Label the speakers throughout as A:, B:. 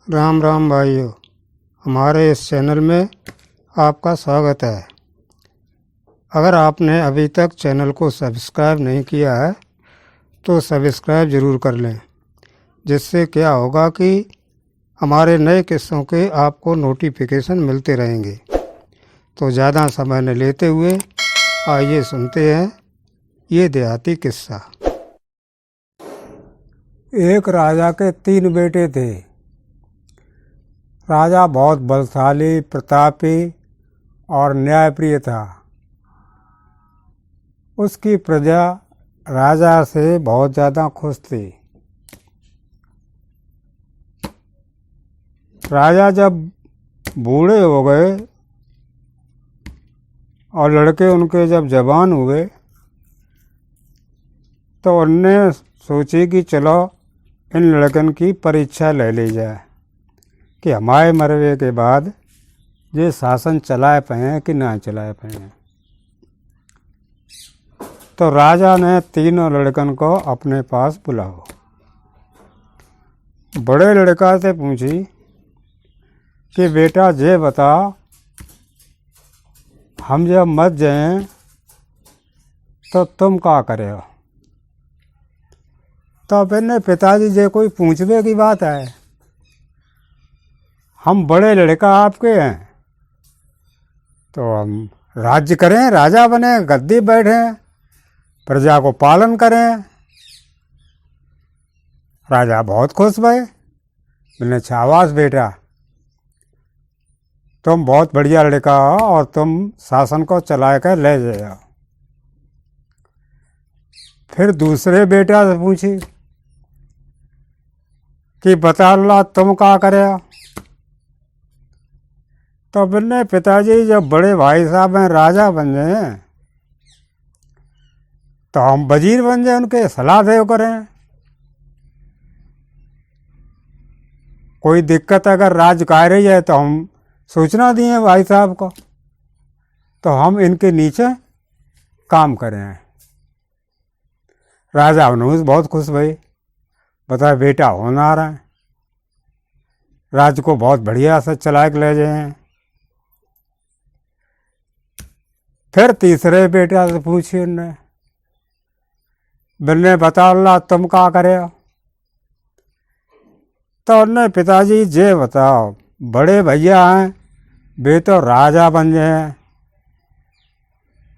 A: राम राम भाइयों, हमारे इस चैनल में आपका स्वागत है। अगर आपने अभी तक चैनल को सब्सक्राइब नहीं किया है तो सब्सक्राइब ज़रूर कर लें, जिससे क्या होगा कि हमारे नए किस्सों के आपको नोटिफिकेशन मिलते रहेंगे। तो ज़्यादा समय न लेते हुए आइए सुनते हैं ये देहाती किस्सा। एक राजा के 3 बेटे थे। राजा बहुत बलशाली, प्रतापी और न्यायप्रिय था। उसकी प्रजा राजा से बहुत ज़्यादा खुश थी। राजा जब बूढ़े हो गए और लड़के उनके जब जवान हुए तो उनने सोची कि चलो इन लड़कन की परीक्षा ले ली जाए कि हमारे मरने के बाद ये शासन चलाए पाए कि ना चलाए पाए। तो राजा ने तीनों लड़कन को अपने पास बुलाओ। बड़े लड़का से पूछी कि बेटा ये बताओ, हम जब मर जाएं तो तुम क्या करे हो? तो अपने पिताजी जे कोई पूछने की बात है, हम बड़े लड़का आपके हैं तो हम राज्य करें, राजा बने, गद्दी बैठें, प्रजा को पालन करें। राजा बहुत खुश भये। मैंने शाबाश बेटा, तुम बहुत बढ़िया लड़का हो और तुम शासन को चला कर ले जाओ। फिर दूसरे बेटा से पूछी कि बता ला तुम क्या करे हो? तो मैंने पिताजी जब बड़े भाई साहब हैं राजा बन जाए तो हम वजीर बन जाए, उनके सलाह दे करें। कोई दिक्कत अगर राज का रही है तो हम सूचना दिए भाई साहब को, तो हम इनके नीचे काम करें। राजा अनुज बहुत खुश भई, बता बेटा होना रहा है, राज्य को बहुत बढ़िया से चला के ले जाए। फिर तीसरे बेटा से पूछी उनने, मैंने बता ला तुम क्या करे हो? तो उन्होंने पिताजी जे बताओ, बड़े भैया हैं वे तो राजा बन जाए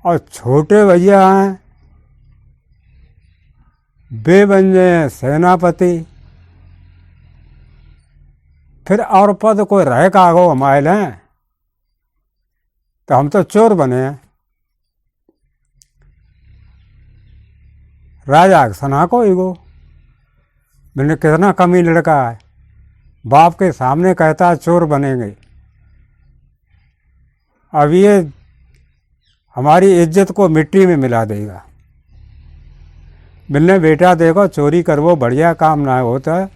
A: और छोटे भैया हैं वे बन जाए सेनापति। फिर और पद कोई रह का गो हमारे लें, तो हम तो चोर बने हैं। राजा सना को ईगो, मैंने कितना कमी लड़का है, बाप के सामने कहता है चोर बनेंगे। अब ये हमारी इज्जत को मिट्टी में मिला देगा। मैंने बेटा देखो, चोरी करवो बढ़िया काम ना होता है,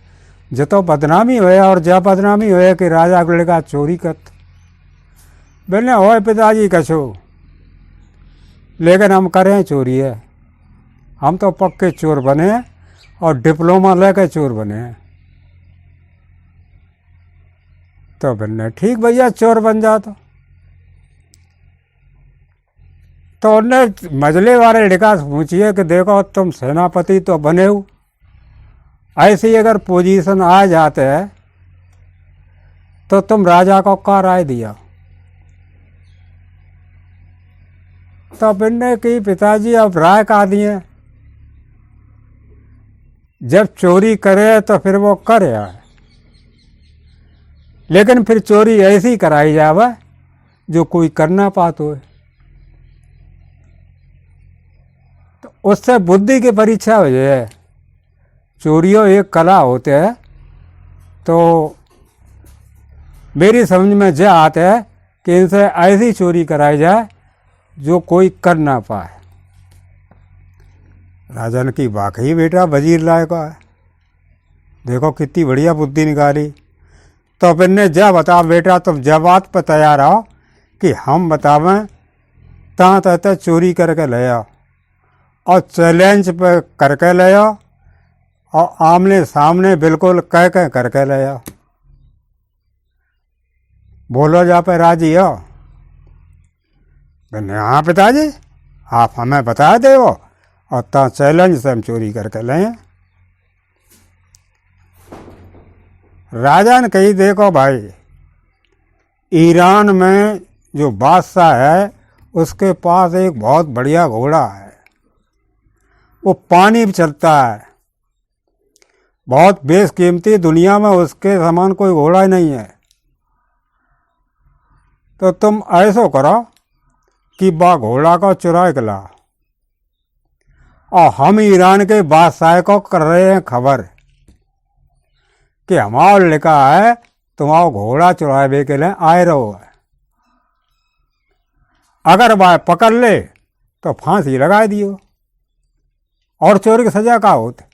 A: जो तो बदनामी होया और जब बदनामी होया कि राजा को लड़का चोरी करता। मैंने हो पिताजी कछो, लेकिन हम करें चोरी है, हम तो पक्के चोर बने और डिप्लोमा लेकर चोर बने। तो मैंने ठीक भैया चोर बन जाता। तो उन्हें मजले वाले लड़का से पूछिए कि देखो तुम सेनापति तो बने हो, ऐसी अगर पोजीशन आ जाते है तो तुम राजा को क्या राय दिया? तो मैंने कि पिताजी अब राय का दिए, जब चोरी करे तो फिर वो करे, लेकिन फिर चोरी ऐसी कराई जावे जो कोई कर ना पातो है। तो उससे बुद्धि की परीक्षा हो जाए। चोरियों एक कला होते है, तो मेरी समझ में यह आता है कि इनसे ऐसी चोरी कराई जाए जो कोई कर ना पाए। राजा ने की वाकई बेटा वजीर लायक है, देखो कितनी बढ़िया बुद्धि निकाली। तो फिर ने जा बता बेटा, तुम जब बात पर तैयार आओ कि हम बतावें ता तक चोरी करके ले आओ और चैलेंज पे करके ले आओ और आमने सामने बिल्कुल कह करके ले आओ। बोलो जा पे राजी हो? मैंने हाँ पिताजी, आप हमें बता दे वो और ता चैलेंज से हम चोरी करके लें। राजा ने कही देखो भाई, ईरान में जो बादशाह है उसके पास एक बहुत बढ़िया घोड़ा है, वो पानी भी चलता है, बहुत बेशकीमती, दुनिया में उसके समान कोई घोड़ा ही नहीं है। तो तुम ऐसा करो कि बा घोड़ा को चुरा के ला, और हम ईरान के बादशाह को कर रहे हैं खबर कि हमारा लिखा है तुम्हारा घोड़ा चुरावे के लिए आए रहो है। अगर वह पकड़ ले तो फांसी लगा दियो और चोरी की सजा का होती।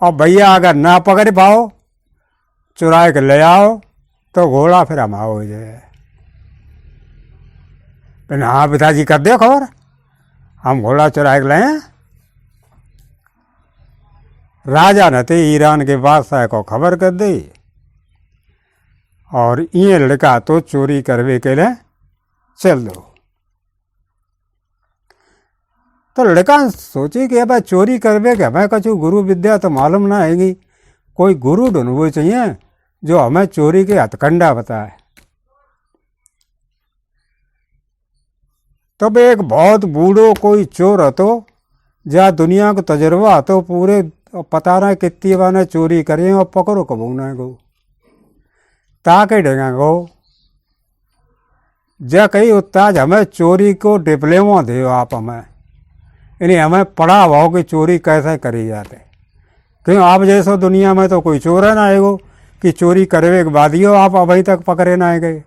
A: और भैया अगर ना पकड़ पाओ, चुराए के ले आओ तो घोड़ा फिर हमारा हो जाए। हाँ पिताजी कर दे खबर, हम घोड़ा चुराए के लाए। राजा ने तो ईरान के बादशाह को खबर कर दी और ये लड़का तो चोरी करवे के लिए चल दो। तो लड़का सोची कि अब चोरी करवे के हमें कछु गुरु विद्या तो मालूम ना आएगी, कोई गुरु ढूंढवो चाहिए जो हमें चोरी के हथकंडा बताए। तब एक बहुत बूढ़ो कोई चोर हतो, जहाँ दुनिया को तजर्बा हतो, पूरे पता ना कितनी बार चोरी करें और पकड़ो कबू ना गो, ताके ढेगा गो। जा कही उत्ताज हमें चोरी को डिप्लोमा दे आप हमें, यानी हमें पढ़ा हो कि चोरी कैसे करी जाते। क्यों आप जैसो दुनिया में तो कोई चोर है ना आएगो कि चोरी करवे के बाद ही आप अभी तक पकड़े ना आए गए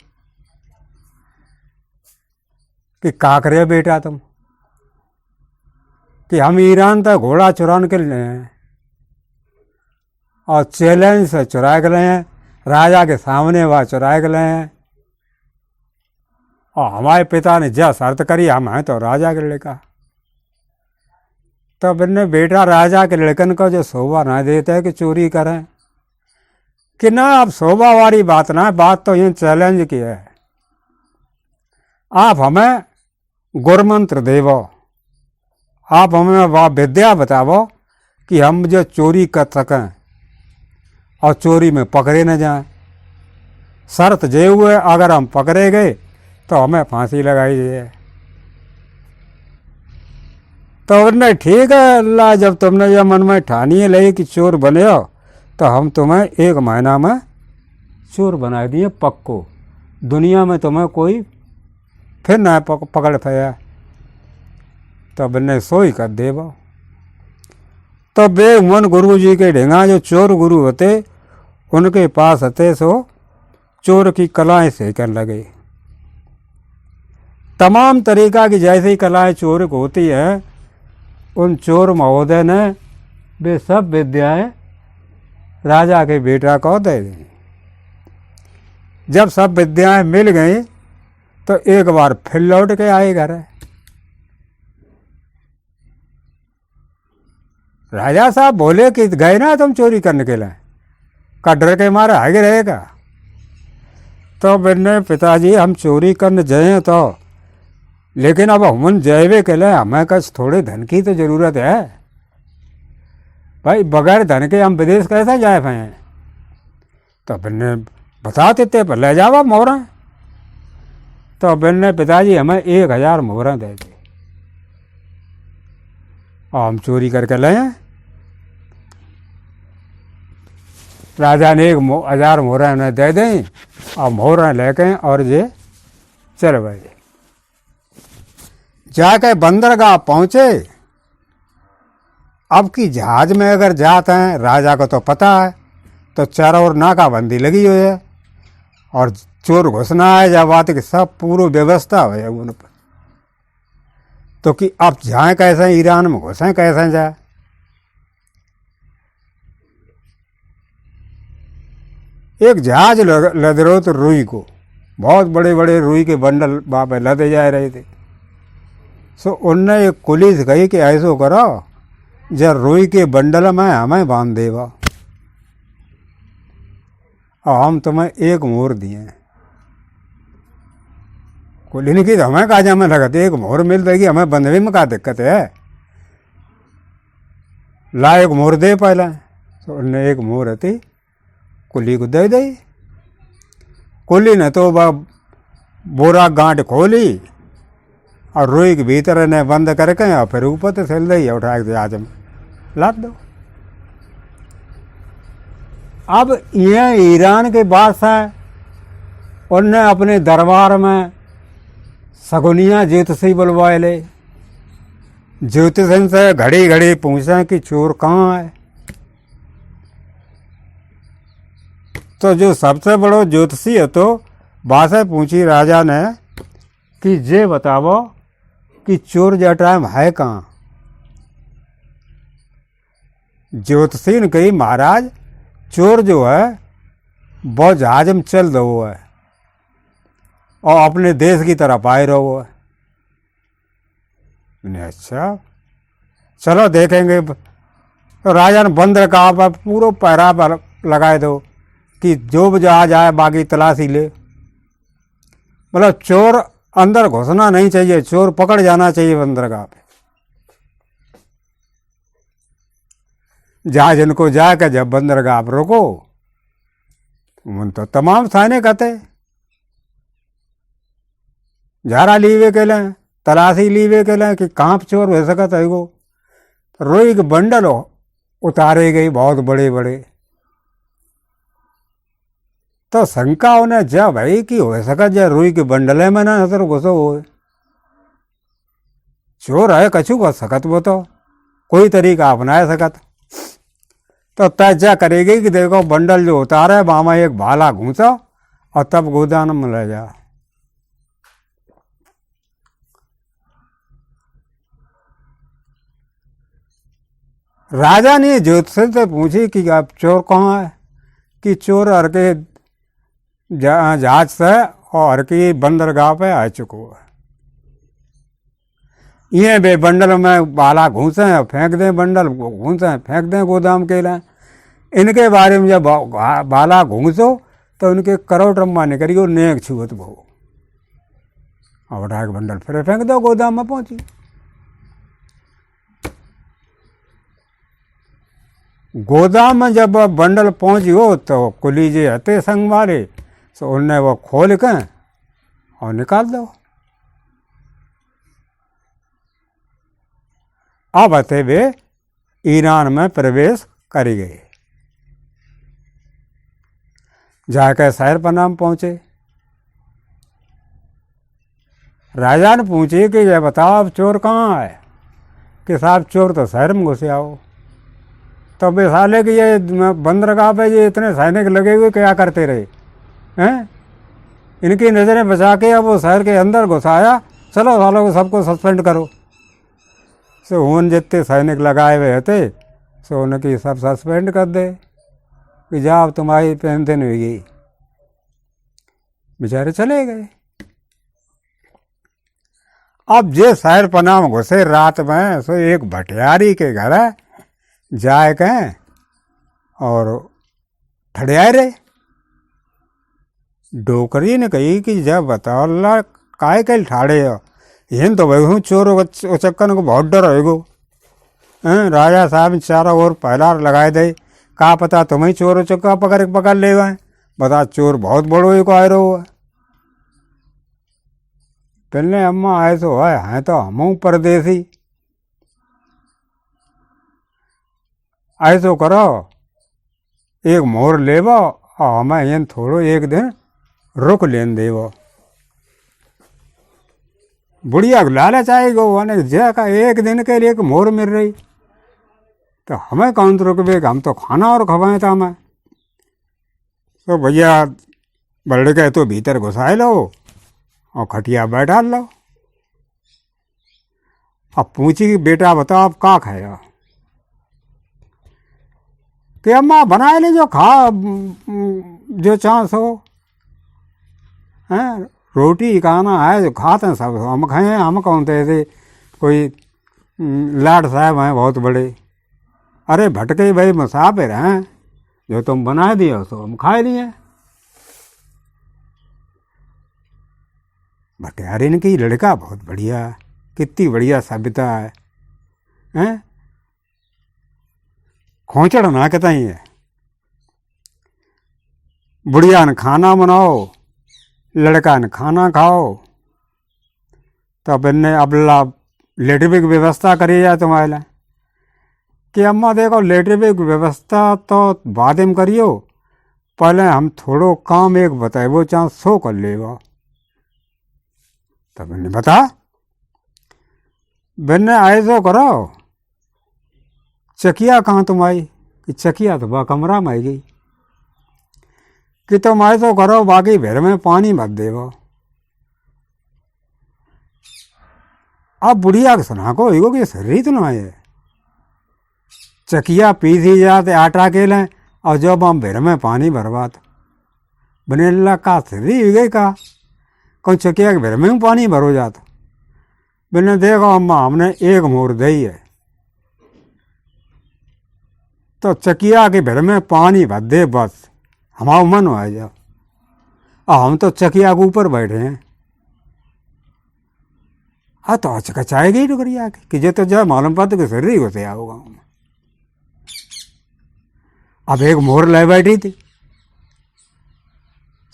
A: कि का करे बेटा तुम, कि हम ईरान तक घोड़ा चुरान के लिए हैं और चैलेंज से चुरा के लिए, राजा के सामने वह चुरा के लिए, और हमारे पिता ने जब शर्त करी हम हैं तो राजा के लड़का। तब इन्हें बेटा राजा के लड़कन को जो शोभा ना देते है कि चोरी करें, कि ना अब शोभा वाली बात ना, बात तो ये चैलेंज की है। आप हमें गुरमंत्र देवो, आप हमें वह विद्या बतावो कि हम जो चोरी कर सकें और चोरी में पकड़े न जाएं। शर्त जे हुए अगर हम पकड़े गए तो हमें फांसी लगाई जाए। तो उन्हें ठीक है अल्लाह, जब तुमने यह मन में ठानी ले कि चोर बने हो तो हम तुम्हें 1 महीना में चोर बना दिए पक्को, दुनिया में तुम्हें कोई फिर ना पकड़ पाया। तब इन्हें सोई कर देवा। तो बेमन गुरु जी के ढेंगा जो चोर गुरु होते उनके पास हते सो चोर की कलाएं सीखने लगे। तमाम तरीका की जैसी कलाएं चोर को होती है, उन चोर महोदय ने वे सब विद्याएं राजा के बेटा को दे दी। जब सब विद्याएं मिल गई तो एक बार फिर लौट के आए घर। राजा साहब बोले कि गए ना तुम चोरी करने के लिए, का डर के मारे आगे रहेगा। तो मैंने पिताजी हम चोरी करने जाए तो, लेकिन अब हम जाए के लिए हमें कच थोड़े धन की तो जरूरत है भाई, बगैर धन के हम विदेश कैसे जाए पाए। तो मैंने बता देते पर ले जावा मोहरा। तो मैंने पिताजी हमें 1000 मोहरा दे दी और हम चोरी करके ले आए। राजा ने 1000 मोहरा ने दे दें और मोहरा लेके और ये चल भाई। जाके बंदरगाह पहुंचे। अब की जहाज में अगर जाते हैं, राजा को तो पता है, तो चारों ओर नाकाबंदी लगी हुई है और चोर घुसना है जब बात की सब पूरी व्यवस्था है उन पर। तो कि अब जाए कैसे, ईरान में घुसे कैसे जाए। एक जहाज लद रहे तो रुई को, बहुत बड़े बड़े रुई के बंडल वहाँ पे लदे जा रहे थे। सो उनने एक पुलिस कही कि ऐसो करो जब रुई के बंडल में हमें बांध देवा और हम तुम्हें एक मोहर दिए। कुली ने की तो हमें कहा हमें लगा एक मोहर मिल जाएगी, हमें बंधवी में क्या दिक्कत है, ला एक मोहर दे पहले। तो उन्हें एक मोहर थी कुली को दे दी। कुली ने तो बोरा गांठ खोली और रुई के भीतर ने बंद करके और फिर ऊपर तो चल दी, उठा के आज हम लाद दो। अब ये ईरान के बादशाह उनने अपने दरबार में सगुनिया ज्योतिषी बुलवाए ले। ज्योतिषन से घड़ी घड़ी पूछा कि चोर कहाँ है। तो जो सबसे बड़ो ज्योतिषी है तो बादशाह पूछी राजा ने कि ये बतावो कि चोर जा टाइम है कहाँ। ज्योतिषी ने कही महाराज चोर जो है बहुत जहाज में चल रहा है और अपने देश की तरफ आए रहो है। अच्छा चलो देखेंगे। तो राजा ने बंदर कहा पर पूरा पहरा पर लगाए दो कि जो भी जहाज आए बाकी तलाशी ले। मतलब चोर अंदर घुसना नहीं चाहिए, चोर पकड़ जाना चाहिए बंदरगाह पे। जहाज इनको जाकर जब बंदरगाह पर रुको उन तो तमाम थाने कहते झारा लीवे के लें, तलाशी लीवे के लें कि कहाँ पर चोर हो सकता है। वो रोई के बंडल उतारे गई बहुत बड़े बड़े। तो शंका उन्हें जा भाई कि हो सका जा रुई के बंडले में ना नजर घुसो हो। चोर है कछु कर सकत वो तो कोई तरीका अपना सकत। तो तय करेगी कि देखो बंडल जो उतारे मामा एक भाला घूसा और तब गोदान में ले जा। राजा ने ज्योतिष से पूछी कि आप चोर कहाँ है। कि चोर हर के जहाज से और हर की बंदरगाह पे आ चुको है। ये बे बंडल में बाला घूसे फेंक दें, बंडल घूसे फेंक दें गोदाम के लिए। इनके बारे में जब बाला घूसो तो इनके करोड़ रम्मा निकली वो नेक छुअत बहु और उठा के बंडल फिर फेंक दो गोदाम में पहुंची। गोदाम में जब बंडल पहुंची हो तो कुली जी हते संग वाले तो उनने वो खोल के और निकाल दो। अब हते वे ईरान में प्रवेश करी गए। जाकर शहर पर नाम पहुंचे। राजा ने पूछे कि ये बताओ अब चोर कहाँ है। कि साहब चोर तो शहर में घुसे आओ। तो बेसाले कि ये बंदरगाह पे ये इतने सैनिक लगे हुए क्या करते रहे हैं। इनकी नज़रें बचा के अब वो शहर के अंदर घुसाया। चलो सालों को सबको सस्पेंड करो। सो उन जितने सैनिक लगाए हुए थे सो उनकी सब सस्पेंड कर दे कि जाओ तुम्हारी पेंशन हुई गई। बेचारे चले गए। अब जे शहर पनाह में घुसे रात में सो एक भटियारी के घर जाए के और ठड़ियाए रहे। डोकरी ने कही कि जब बताओ अल्लाह काय कल ठाड़े हो इन तो भाई हूँ चोर उचक्कन को बहुत डर होगो। राजा साहब चारों ओर पहला लगाए दे का पता तुम्हें चोर उचक्का पकड़ ले गए। बता चोर बहुत बड़ो को आए रहो है। पहले अम्मा आए तो है तो हम परदेसी। ऐसो करो एक मोहर लेवो और हमें इन थोड़ो एक दिन रुक लेन देवो। बुढ़िया लालच आएगो जे का एक दिन के लिए एक मोहर मिल रही तो हमें कौन तो रुकबे। हम तो खाना और खवाए था हमें। तो भैया बड़े के तो भीतर घुसाए लो और खटिया बैठा लो। अब पूछी कि बेटा बताओ आप का खाया। कि अम्मा बनाए ले जो खा जो चांस हो हैं। रोटी खाना है जो खाते हैं सब हम खाए। हम कौन थे ऐसे कोई लाड साहब हैं बहुत बड़े। अरे भटके भाई मुसाफिर हैं जो तुम बना दिए तो हम खाए लिए। भटियारिन की लड़का बहुत बढ़िया, कितनी बढ़िया सभ्यता है, हैं? खोचड़ ना कहता ही है। बुढ़िया ने खाना बनाओ, लड़का ने खाना खाओ, तब इनने अबला लेटरिन की व्यवस्था करी जाए तुम्हारे लिए कि अम्मा देखो लेटरिन की व्यवस्था तो बाद में करियो, पहले हम थोड़ो काम एक बताए चाहे सो कर लेगा। तब इन्हें बता बिन्ने ऐसो करो, चकिया कहाँ तुम आई कि चकिया तो वह कमरा में आई गई कि तुम ऐसो करो बाकी भर में पानी मत देवो। अब बुढ़िया के सुना को एगो कि शरीर तो ना है, चकिया पीसी जाते आटा के लें और जब हम भर में पानी भरवात बने ला का शरीर गई का कौन चकिया के भर में पानी भरो जाता। मैंने देखो अम्मा हमने एक मोर दई है तो चकिया के भर में पानी भर दे बस हमारा मन हो जाओ। और हम तो चकिया के ऊपर बैठे हैं, तो अचकचाएगी डुगरिया कि जो तो जब मालूम पड़ता कि शरीर होते आओ गाँव में। अब एक मोर ले बैठी थी,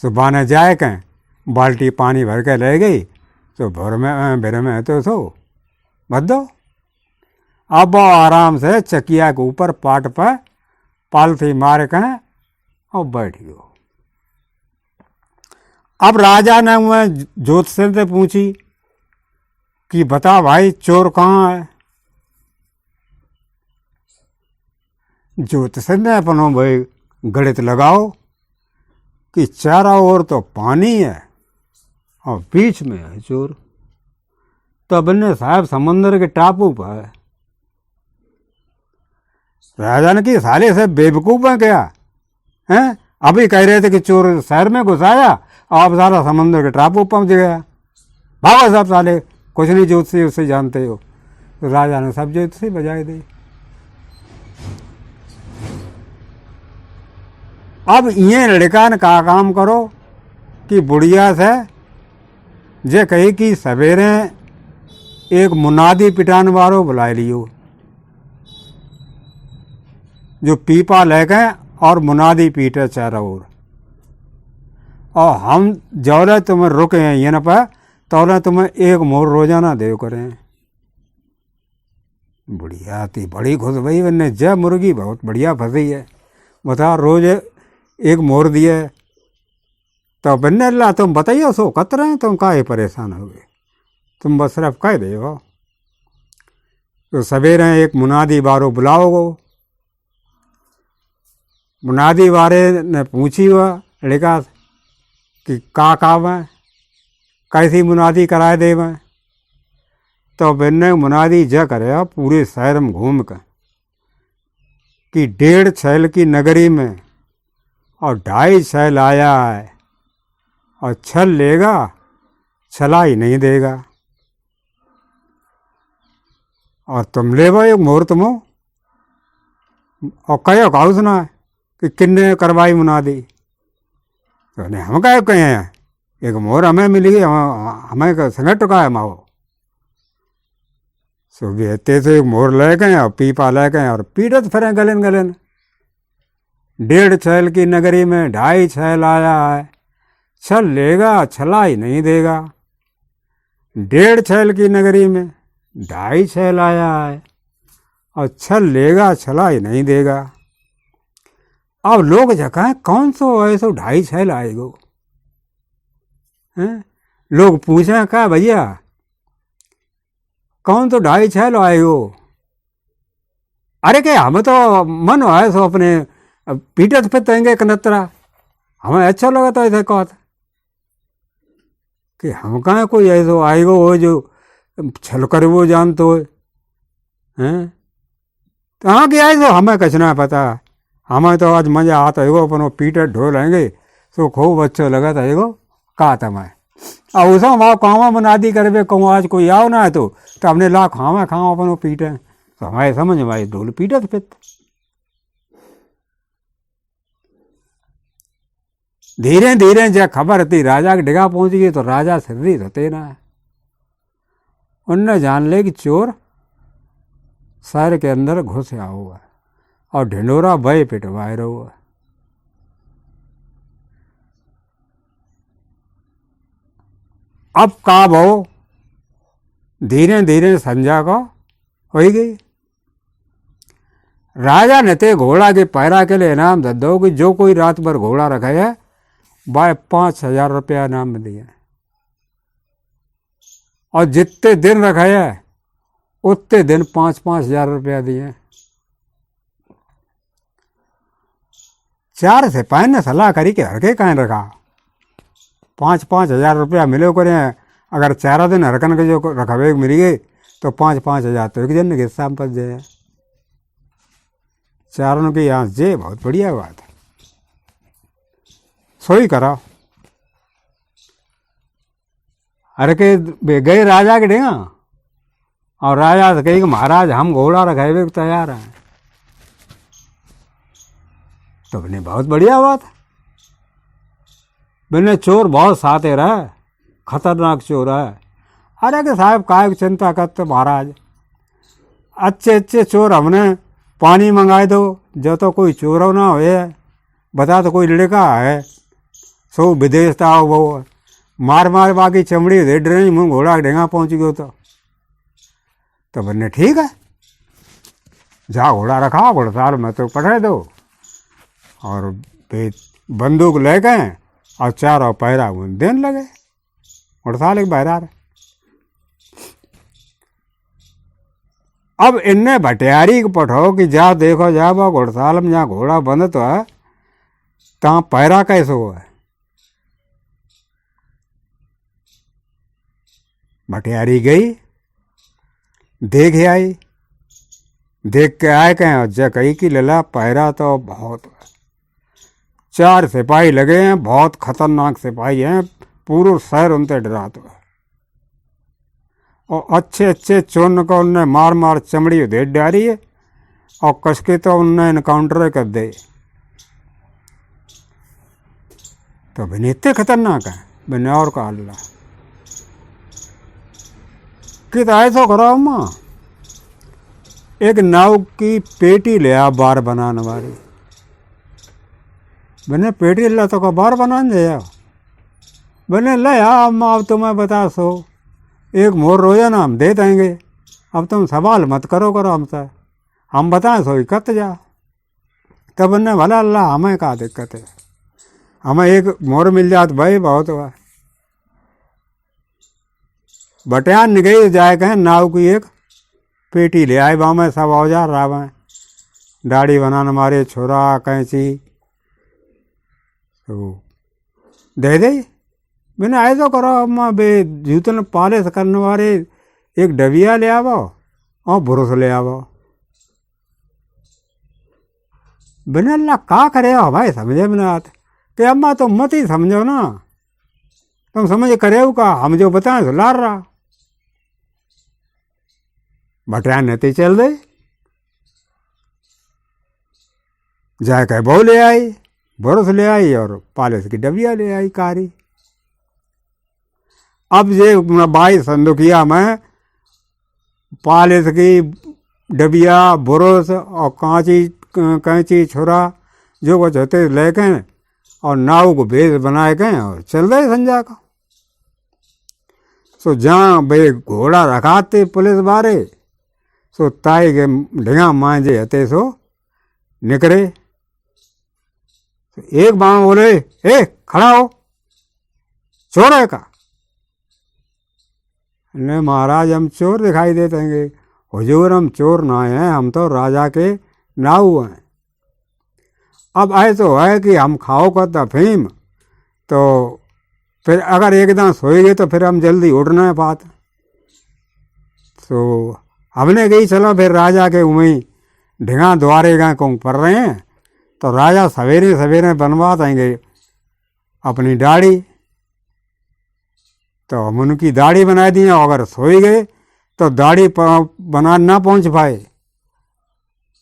A: सुबह ने जाए कहें बाल्टी पानी भर के ले गई तो भर में तो सो मत दो। अब वो आराम से चकिया के ऊपर पाट पर पालथी मार के और बैठ गयो। अब राजा ने मैं ज्योतिष से पूछी कि बता भाई चोर कहाँ है। ज्योतिष ने अपनों भाई गणित लगाओ कि चारों ओर तो पानी है और बीच में है चोर। तो बन्ने साहब समंदर के टापू पर है। राजा ने की साले से बेवकूफ है क्या, हैं? अभी कह रहे थे कि चोर शहर में घुसाया, आप सारा समंदर के टापू पहुंच गया। भागो साहब साले, कुछ नहीं ज्योतिषी उससे जानते हो। तो राजा ने सब ज्योतिषी बजाए दी। अब ये लड़का ने का काम करो कि बुढ़िया से जे कही कि सवेरे एक मुनादी पिटान वालो बुला लियो जो पीपा लेके और मुनादी पीटे चारों ओर, और हम जौले तुम्हें रुके हैं ये न पर तौले तुम्हें एक मोर रोजाना देव करें। बुढ़िया थी बड़ी खुश भई, मैंने जय मुर्गी बहुत बढ़िया फंसी है, बता रोज एक मोर दिए। तो बन्ने अल्लाह तुम बताइए सो कत रहे तुम काहे परेशान हो गए, तुम बस सिर्फ कह दे हो। तो सवेरे एक मुनादी बारो बुलाओगो। मुनादी वारे ने पूछी हुआ लड़का कि का मैं कैसी मुनादी कराए दे मैं। तो बिन्ने मुनादी ज करे पूरे शहर में घूम कर कि 1.5 छैल की नगरी में और 2.5 छैल आया है और छल लेगा छला ही नहीं देगा, और तुम ले वो एक मोर तुमो। और कहो काउ सुना कि किन्ने करवाई मुनादी। तो हम कहे हैं एक मोर हमें मिली गई, हमें संगत टुका है माओ। सो बेहते से एक मोर ले गए और पीपा ले गए और पीटत फिरे गलन गलन। 1.5 छैल की नगरी में 2.5 छैल आया है, छल लेगा छला ही नहीं देगा। 1.5 छैल की नगरी में 2.5 छैल आया है और छल लेगा छला ही नहीं देगा। अब लोग जगह कौन सो ऐसो 2.5 छैल आएगो, हैं? लोग पूछे क्या भैया कौन तो 2.5 छैल आएगो। अरे के हम तो मन है सो अपने पीटत फिरेंगे कनतरा, हमें अच्छा लगा था ऐसे कहा था कि हम कहाँ कोई ऐसो आएगो हो जो छल कर वो जानते हो, हैं? तो हाँ क्या ऐसो हमें कुछ ना पता, हमें तो आज मजा आता है अपन पीटत ढोलेंगे तो खूब अच्छा लगा था एगो कहा था मैं। और उस खावा मुनादी करवे कहूँ आज कोई आओ ना तो हमने ला खावा अपन पीटे, तो हमारे समझ में आई ढोल पीटत फिर।
B: धीरे धीरे जब खबर थी राजा की डिगा पहुंच गई तो राजा सिर्री होते ना, उनने जान ले कि चोर शहर के अंदर घुस आया हुआ और ढिंडोरा भय पिटवाए रहा। अब का भाव धीरे धीरे संध्या को हो गई। राजा ने ते घोड़ा के पैरा के लिए इनाम दे दो कि जो कोई रात भर घोड़ा रखा है बाय 5,000 रुपया इनाम दिए, और जितने दिन रखा है उतने दिन 5,000 रुपया दिए। 4 सिपाही ने सलाह करी कि हरके कहीं रखा 5,000 रुपया मिले करें, अगर 4 दिन हरकन के जो रखवे मिल गए तो 5,000 तो एक दिन के हिस्सा में पच जाए। चारों की यहाँ जे बहुत बढ़िया बात है, सोई करा। अरे के गए राजा के डेगा और राजा से कही कि महाराज हम घोड़ा रखाए को तैयार हैं। तो बने बहुत बढ़िया बात है। मैंने चोर बहुत साथे रहे, खतरनाक चोर है। अरे के साहब काय की चिंता करते महाराज, अच्छे अच्छे चोर हमने पानी मंगाए दो, जो तो कोई चोर ना होए, बता तो कोई लड़का है सो विदेश था वो मार मार बाकी चमड़ी दे रही मुँह घोड़ा ढेंगा पहुंच गयो। तो बन्ने ठीक है जा घोड़ा रखा घोड़साल में तो पढ़े दो, और बंदूक ले गए और चारों पैरा देने लगे घोड़साल एक बहरा। अब इनने भटियारी को पठो कि जा देखो जा वो घोड़साल में जहाँ घोड़ा बंद तो है तहाँ पैरा कैसे हुआ है। भटियारी गई देख आई, देख के आए कहें जय कही कि लला पैरा तो बहुत 4 सिपाही लगे हैं, बहुत खतरनाक सिपाही हैं, पूरा शहर उनसे डराता है, और अच्छे अच्छे चोन को उनने मार मार चमड़ी दे डाली है और कसके तो उनने इनकाउंटर कर दे। तो बने इतने खतरनाक है बने और का अल्लाह कि ऐसा करो अम्मा एक नाव की पेटी ले आ बार बनाने वाली, बने पेटी ला तो का बार बनाने दे बने ले आ अम्मा, अब तुम्हें बता सो एक मोर रोजाना हम दे देंगे, अब तुम सवाल मत करो हमसे, हम बताएं सो कत जा। तब ने भला अल्लाह हमें क्या दिक्कत है, हमें एक मोर मिल जात भाई बहुत हुआ। बटियान निगई जाए कहें नाव की एक पेटी ले आए, में सब औजार रावें, दाढ़ी बनाने मारे छोरा कैंची तो दे दे। मैंने ऐसा करो अम्मा बे जूतन पालिश करने वाले एक डबिया ले आवो और ब्रश ले आवो। बिना अल्लाह का करे हो भाई समझे में आते कि अम्मा तुम मत ही समझो ना, तुम समझ करे हो का हम जो बताएं तो लार रहा। भटिया नती चल दे जाए कह बो ले आई, ब्रश ले आई और पालिश की डबिया ले आई कारी। अब ये बाई संदुकिया में पालिश की डबिया ब्रश और कैंची छुरा जो कुछ होते ले गए और नाव को भेज बनाए गए और चल रहे संजा का। सो जहाँ भाई घोड़ा रखाते पुलिस बारे सो ताई के ढिंगा मांझे हते सो निकरे। एक बाण बोले ए खड़ा हो चोर है का। ने महाराज हम चोर दिखाई देते हैं, हुजूर हम चोर ना हैं, हम तो राजा के नाऊ हैं। अब ऐसा है कि हम खाओ का अफीम तो फिर अगर एकदम सोएंगे तो फिर हम जल्दी उठना है बात। तो हमने कही चलो फिर राजा के उमें ढिंगा द्वारे गए कौन पड़ रहे हैं तो राजा सवेरे सवेरे बनवा देंगे अपनी दाढ़ी। तो हम उनकी दाढ़ी बना दी, अगर सोए गए तो दाढ़ी बना ना पहुंच पाए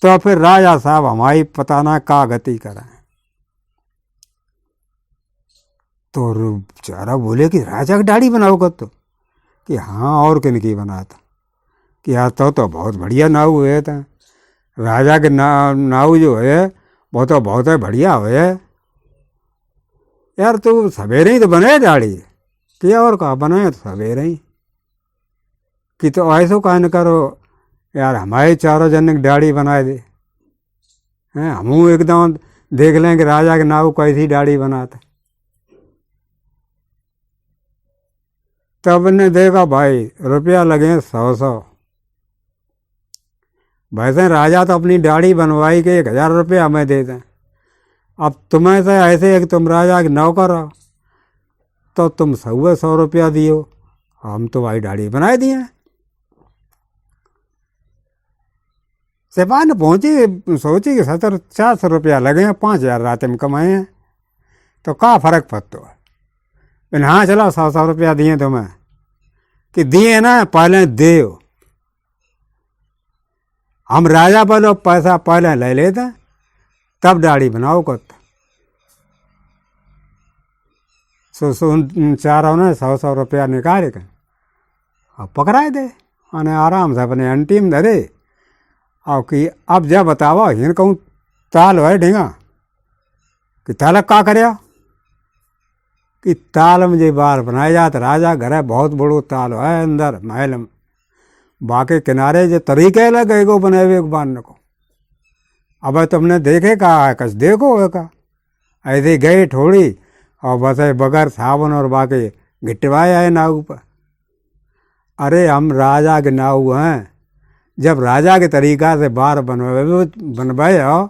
B: तो फिर राजा साहब हमारी पता ना का गति करें। तो बेचारा बोले कि राजा की दाढ़ी बनाओ कर तो, कि हाँ और किन की बनाता, कि यार तो बहुत बढ़िया नाव हुए था, राजा के नाव जो है वो तो बहुत है बढ़िया हुए। यार तू सवेरे ही तो बने दाढ़ी, कि और कहा बनाए तो सवेरे ही, कि तो ऐसो कहा न करो यार, हमारे चारों जन की दाढ़ी बनाए दे हैं, हम एकदम देख लें कि राजा के नाव कैसी दाढ़ी बनाता। तब ने देखा भाई रुपया लगे 100। वैसे राजा तो अपनी दाढ़ी बनवाई के 1000 रुपया हमें दे दें, अब तुम्हें से ऐसे है कि तुम राजा के नौकर हो तो तुम 100 रुपया दियो, हम तो भाई दाढ़ी बनाए दिए। सिपाही ने पहुंची सोची कि 400 रुपया लगे हैं, 5000 रात में कमाए हैं तो क्या फर्क पड़ता है। हाँ चलो 100 रुपया दिए तुम्हें, कि दिए ना पहले दे, हम राजा बोलो पैसा पहले ले लेते तब दाढ़ी बनाओ करते। चारों ने 100 रुपया निकाल के अब पकड़ाए दे, उन्हें आराम से अपने अंतिम धरे। और कि अब जब बताओ हिन कहूँ ताल है ढींगा, कि तालक का करे, कि ताल में जो बार बनाया जाता राजा घर है, बहुत बड़ो ताल है अंदर महल में, बाकी किनारे जो तरीके लगे गो बने हुए बांधने को। अब तुमने देखे कहा है, कछ देखो है का, ऐसे गए थोड़ी और बस बगैर साबुन और बाकी गिटवाए आए नाव पर। अरे हम राजा के नाव हैं, जब राजा के तरीका से बार बनवाए हो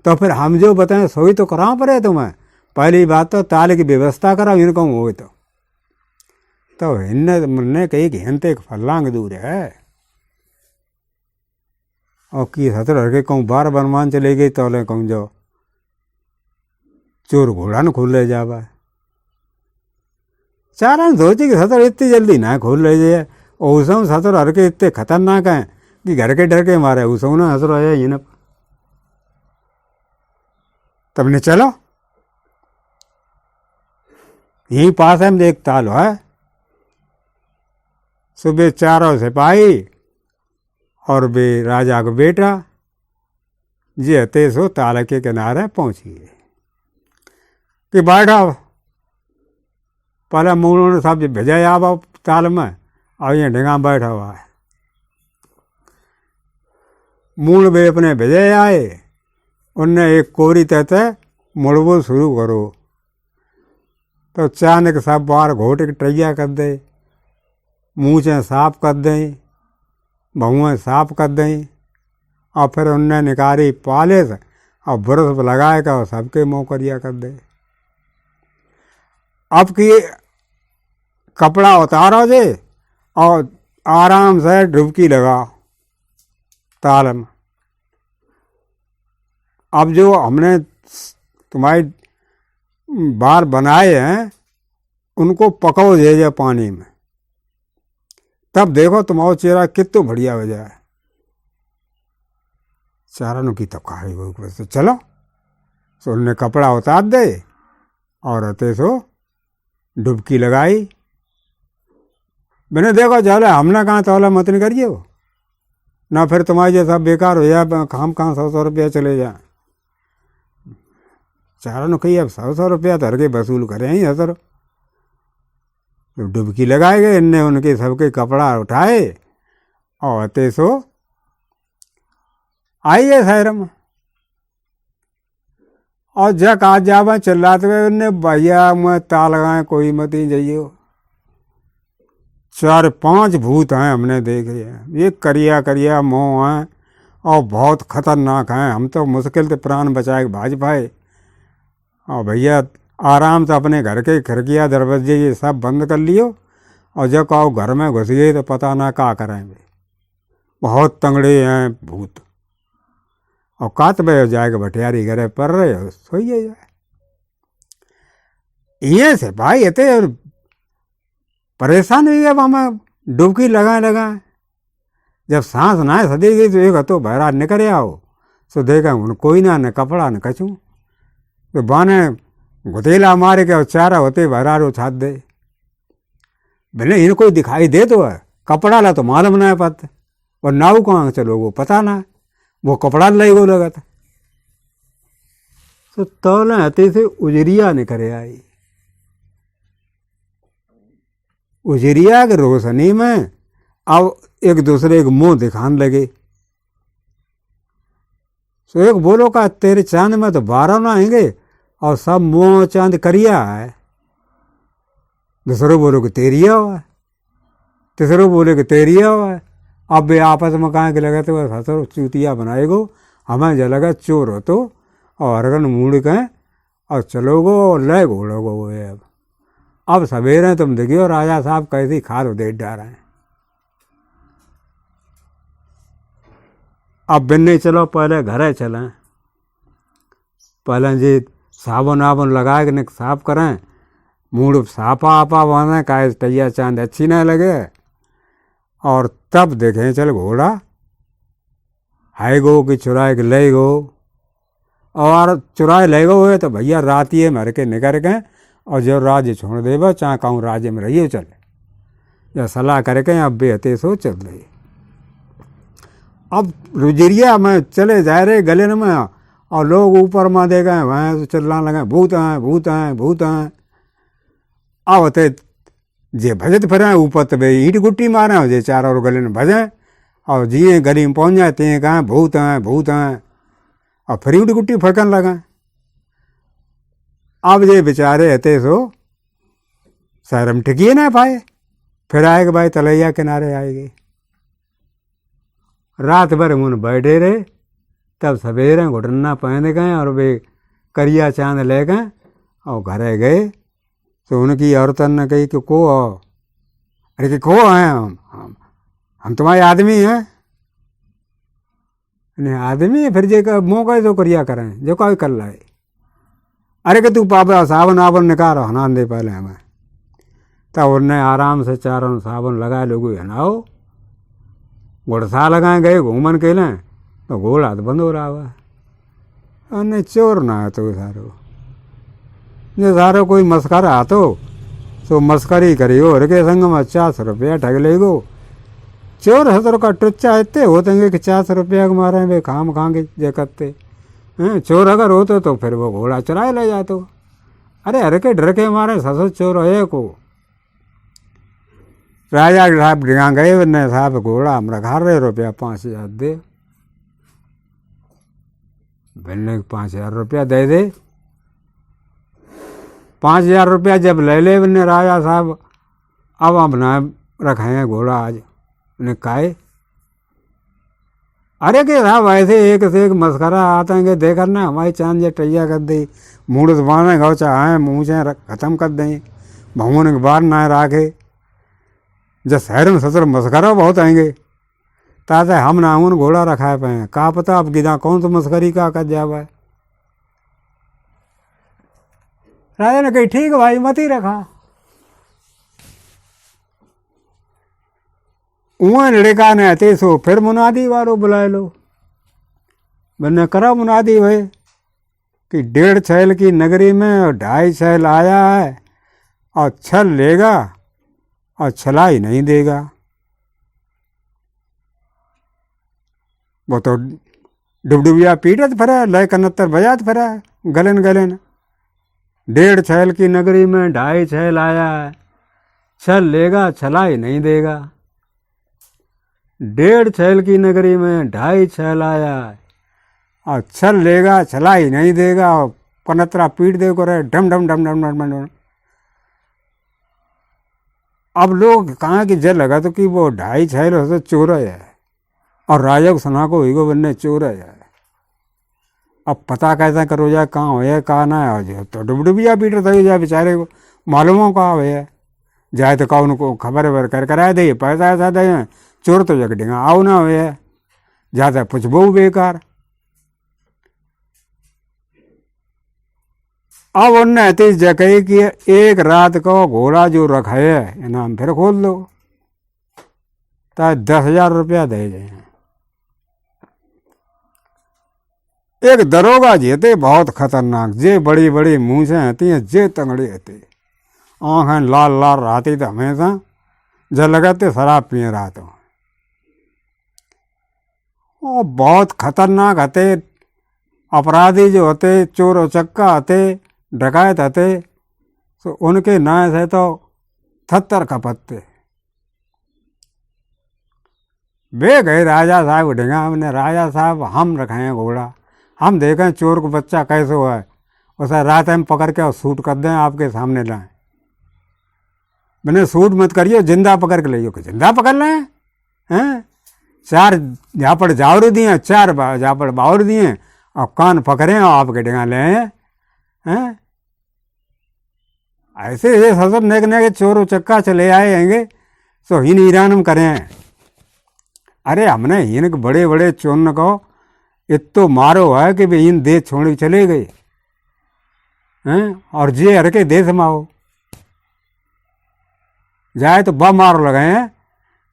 B: तो फिर हम जो बताएं सोई तो करा पड़े तुम्हें। पहली बात तो ताल की व्यवस्था कराओ, इनको हो तो इनने कही कि हिंते एक फलांग दूर है, और की सतर के कहूँ बार बनवान चले गई तो ले कहूँ जो चोर घोड़ा न खोल ले जावा। चारा ने सोचे कि सतर इतनी जल्दी ना खोल ले जाए, और उसम सतर हर के इतने खतरनाक हैं कि घर के डर के मारे उसम ना हसर आया ही न। तब ने चलो यहीं पास है, एक ताल है, सुबह 4 सिपाही और बे राजा का बेटा जे हते सो ताल के किनारे पहुंचिए, कि बैठा पहले मूल ने सब भेजा आवा ताल में, और ये ढेंगा बैठा हुआ है। मूल बे अपने भेजे आए, उनने एक कोरी तहते मुड़बो शुरू करो, तो अचानक सब बार घोट के टैया कर दे, मूँछें साफ कर दें, बहुएँ साफ कर दें, और फिर उनने निकारी पालिश और ब्रश लगाए का सबके मुँह करिया कर दे। अब की कपड़ा उतारो जे और आराम से डुबकी लगाओ ताल में। अब जो हमने तुम्हारी बार बनाए हैं उनको पकाओ जे पानी में, तब देखो तुम्हारा चेहरा कितना बढ़िया हो जाए। चारों की तो कहा तो चलो, सो उनने कपड़ा उतार दे और अते सो डुबकी लगाई। मैंने देखो चलो हमने कहाँ तोला मत नहीं करिए हो ना, फिर तुम्हारे ये सब बेकार हो जाए, हम कहाँ 100 रुपया चले जाए। चारों ने कही अब 100 रुपया धर के वसूल करें ही हजर। तो डुबकी लगाए गए, इनने उनके सबके कपड़ा उठाए और अते सो आइए शहर में। और जक आज जावा चिल्लाते हुए उनने भैया मैं ताल लगाए कोई मत ही जाइए। 4-5 भूत हैं हमने देखे हैं, ये करिया करिया मोह हैं और बहुत खतरनाक हैं। हम तो मुश्किल से प्राण बचाए भाज पाए। और भैया आराम से अपने घर के खिड़कियाँ दरवाजे ये सब बंद कर लियो, और जब आओ घर में घुस गए तो पता ना क्या करेंगे। बहुत तंगड़े हैं भूत। और कात बे जाएगा भटियारी घरे पर रहे हो सोइए जाए। ये से भाई इतने परेशान हुई, अब हमें डुबकी लगाए जब सांस ना सदी गई तो एक हतो बहरा निकले आओ, सो देखा उन कोई ना न कपड़ा न कछू, तो बाने गुतेला मारे के और चारा होते भरारो छात दे। भले इनको दिखाई दे तो है, कपड़ा ला तो मालूम ना है पत, और नाव कहाँ चलो वो पता ना, वो कपड़ा लाई गो लगत। तो तौला हते से उजरिया ने करे आई। उजरिया के रोशनी में अब एक दूसरे के मुंह दिखाने लगे। तो एक बोलो का तेरे चांद में तो 12 ना आएंगे और सब मुंह चांद करिया है। दूसरे बोलो कि तेरिया हुआ है, तीसरे बोले कि तेरिया हुआ है। अब वे आपस में कहाँ के लगे तो हसर चूतिया बनाएगो, हमें जो लगा चोर हो तो, और हरगन मूड़ के और चलोगो और ले घोड़ोगो वो। अब सवेरे तुम देखियो राजा साहब कैसी खाद दे डाल रहे हैं। अब बिन्ने चलो पहले घरे चलें, पहले जी साबुन आबुन लगा के साफ करें, मूड साफा आपा बांधें, काहे टैया चांद अच्छी ना लगे, और तब देखें चल घोड़ा है गो कि चुराए के ले गो। और चुराए ले गो है तो भैया रात ये मर के निकर के और जो राज्य छोड़ देवा, चाहे कहूँ राज्य में रहिए चले, या सलाह करके अब बेहते सो चल रही। अब रुजरिया में चले जा रहे गले में, और लोग ऊपर में दे गए वहाँ तो चिल्लाने लगे भूत हैं भूत हैं भूत हैं। अब होते जे भजत फिर ऊपर तो भाई ईट गुट्टी मारे हो जे चार और गले में भजे, और जिए गली में पहुँच जाए ते कहाँ भूत हैं भूत हैं, और फिर ईट गुट्टी फड़कन लगा। अब जे बेचारे हते सो शहर में टिकिए ना पाए, फिर आएगा भाई तलैया किनारे आएगी। रात भर मुन बैठे रहे, तब सवेरे घुटना पहन गए और वे करिया चांद ले गए और घरे गए। तो उनकी औरतन ने कही कि को हो? अरे कि को हैं हम तुम्हारे आदमी हैं। नहीं आदमी है, फिर जे मुँह का जो करिया करें जो कोई कर लाए। अरे कि तू पापा साबुन आबुन निकालो हनान दे पहले हमें। तब उनने आराम से चारों साबुन लगाए, लोग हनाओ गुड़सा लगाए गए घूमन के लें, तो घोड़ा तो बंद हो रहा हुआ। अरे चोर ना है तो सारो जो सारो कोई मस्करा तो मस्करी करियो, और के संग में 50 रुपया ठग लेगो। चोर हजर का टुच्चा इतने होते कि 50 रुपया के मारे वे खाम खाएंगे जे करते हैं। चोर अगर होते तो फिर वो घोड़ा चुराए ले जाते। अरे हर के डर के मारे ससुर चोर है को। राजा के साहब डिगा गए, ने साहब घोड़ा हमरा घर रहे रुपया 5000 दे। बिलने 5000 रुपया दे दे। 5000 रुपया जब ले ले ने राजा साहब, अब हम ना रखे घोड़ा आज ने काहे। अरे के साहब ऐसे एक से एक मस्करा आते हैं, देखकर ना हमारी चांद ये टैया कर दी, मूड बाने गौ चाहे मुँह चाहे खत्म कर दें, भगवान के बार ना राखे। जब शहर में ससुर मस्करा बहुत आएंगे, ताजा हम ना उन घोड़ा रखा है पे का पता अब गिदा कौन सा मस्करी का कर जावा है। राजा ने कही ठीक भाई मत ही रखा। उहाँ लड़का ने आते सो फिर मुनादी वालों बुलाए लो। मैंने करा मुनादी भाई कि 1.5 छैल की नगरी में 2.5 छैल आया है, और छल लेगा और छला ही नहीं देगा। वो तो डुबडुबिया पीटत फिरा, लय कनत्तर बजात फिरा गलन गलन। 1.5 छैल की नगरी में 2.5 छैल आया है, छल लेगा छला ही नहीं देगा। 1.5 छैल की नगरी में 2.5 छैल आया है, और छल लेगा छला ही नहीं देगा। और कनत्रा पीट दे को रहे ढम ढम ढम ढम ढम ढम। अब लोग कहाँ की जल लगा तो कि वो 2.5 छैल हो तो चोर है, और राजा को सुना को ही बनने चोर है। अब पता कैसा करो जाए कहाँ हो या कहाँ ना हो, तो डुबडुबिया पीटर था जाए बेचारे को मालूम हो कहाँ हो जाए, तो कहा उनको खबर वर कर कराए दे पैसा ऐसा दे, चोर तो जग देगा आओ ना हो जाता पूछबो बेकार। अब उनने तीस जगह कि एक रात को घोड़ा जो रखा है इनाम फिर खोल दो, तो 10,000 रुपया दे जाए। एक दरोगा जी थे बहुत खतरनाक, जे बड़ी बड़ी मूछें होती हैं, जे तंगड़ी होती, आँखें लाल लाल रहती तो हमेशा जब लगाते शराब पिए रहते। वो बहुत खतरनाक होते अपराधी जो होते, चोर उचक्का होते, डकैत होते, तो उनके नाम से तो थत्तर खपत्ते। वे गए राजा साहब ढेंगा, हमने राजा साहब हम रखे हैं घोड़ा, हम देखें चोर को बच्चा कैसे हुआ है, उसे रात में पकड़ के और शूट कर दें, आपके सामने लाएं। मैंने शूट मत करिए, जिंदा पकड़ के लाइए। जिंदा पकड़ लें हैं? 4 झापड़ जावर दिए, 4 झापड़ बावर दिए और कान पकड़े और आपके ढेंगा ले हैं। ऐसे ये सब नेक नेक चोर चक्का चले आएंगे तो हिन ईरान में करें। अरे हमने हिन बड़े बड़े चोर को इतो मारो है कि भाई इन देश छोड़ चले गए हैं, और जे हर के देश में आओ जाए तो बा मारो लगे हैं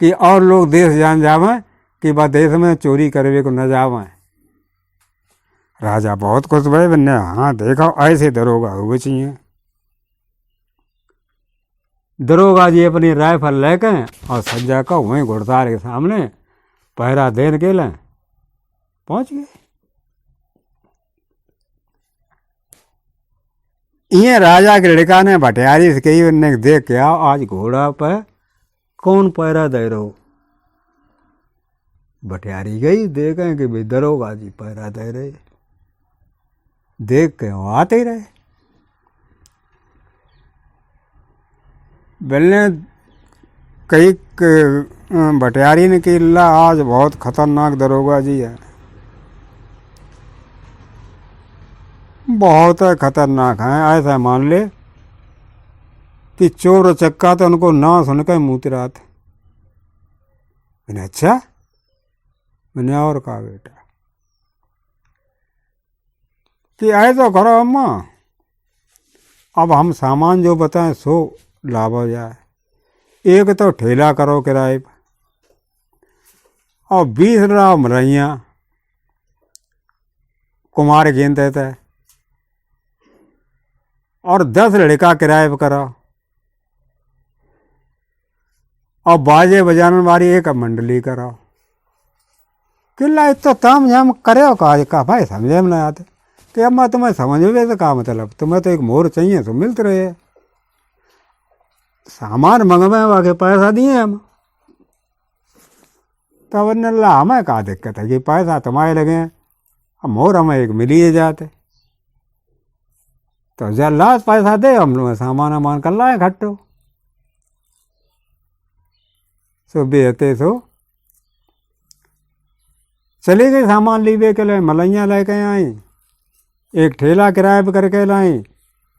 B: कि और लोग देश जान जावे कि बा देश में चोरी करवे को न जावे। राजा बहुत खुश भाई बन्ने, हाँ देखो ऐसे दरोगा हुए चाहिए। दरोगा जी अपनी राइफल लेके और सज्जा का वहीं घुड़सार के सामने पहरा देने के लिए पहुंच गए। ये राजा के लड़का ने भटियारी से कही, उन्हें देख के आओ आज घोड़ा पर कौन पहरा दे रहो। भटियारी गई, देखें कि भाई दरोगा जी पहरा दे रहे। देख के वो आते ही रहे। बोलने कई भटियारी ने कि ला आज बहुत खतरनाक दरोगा जी है, बहुत खतरनाक है। ऐसा मान ले कि चोर चक्का तो उनको ना सुनकर मुँह रहा था। मैंने अच्छा, मैंने और कहा बेटा कि ऐसा करो अम्मा, अब हम सामान जो बताएं सो लाभ हो जाए। एक तो ठेला करो किराए पर, और 20 रुपया मरैया कुमार गेंद देता है, और 10 लड़का किराए पर करो, और बाजे बजाने वाली एक मंडली करो। किला इतना ताम झाम करे का भाई समझे में ना आते कि अम्मा तुम्हें समझ में तो का मतलब, तुम्हें तो एक मोर चाहिए तो मिलते रहे। सामान मंगवाए वाके पैसा दिए हम, तब अल्लाह हमें का दिक्कत है कि पैसा तुम्हारे लगे, अब मोर हमें एक मिल ही जाते। तो जब लास्ट पैसा दे हम लोग सामान वामान कर लाए खट्टो। सो बेहते सो चली गई सामान लीवे के लिए, मलैया लेके आई, एक ठेला किराए पर करके लाई,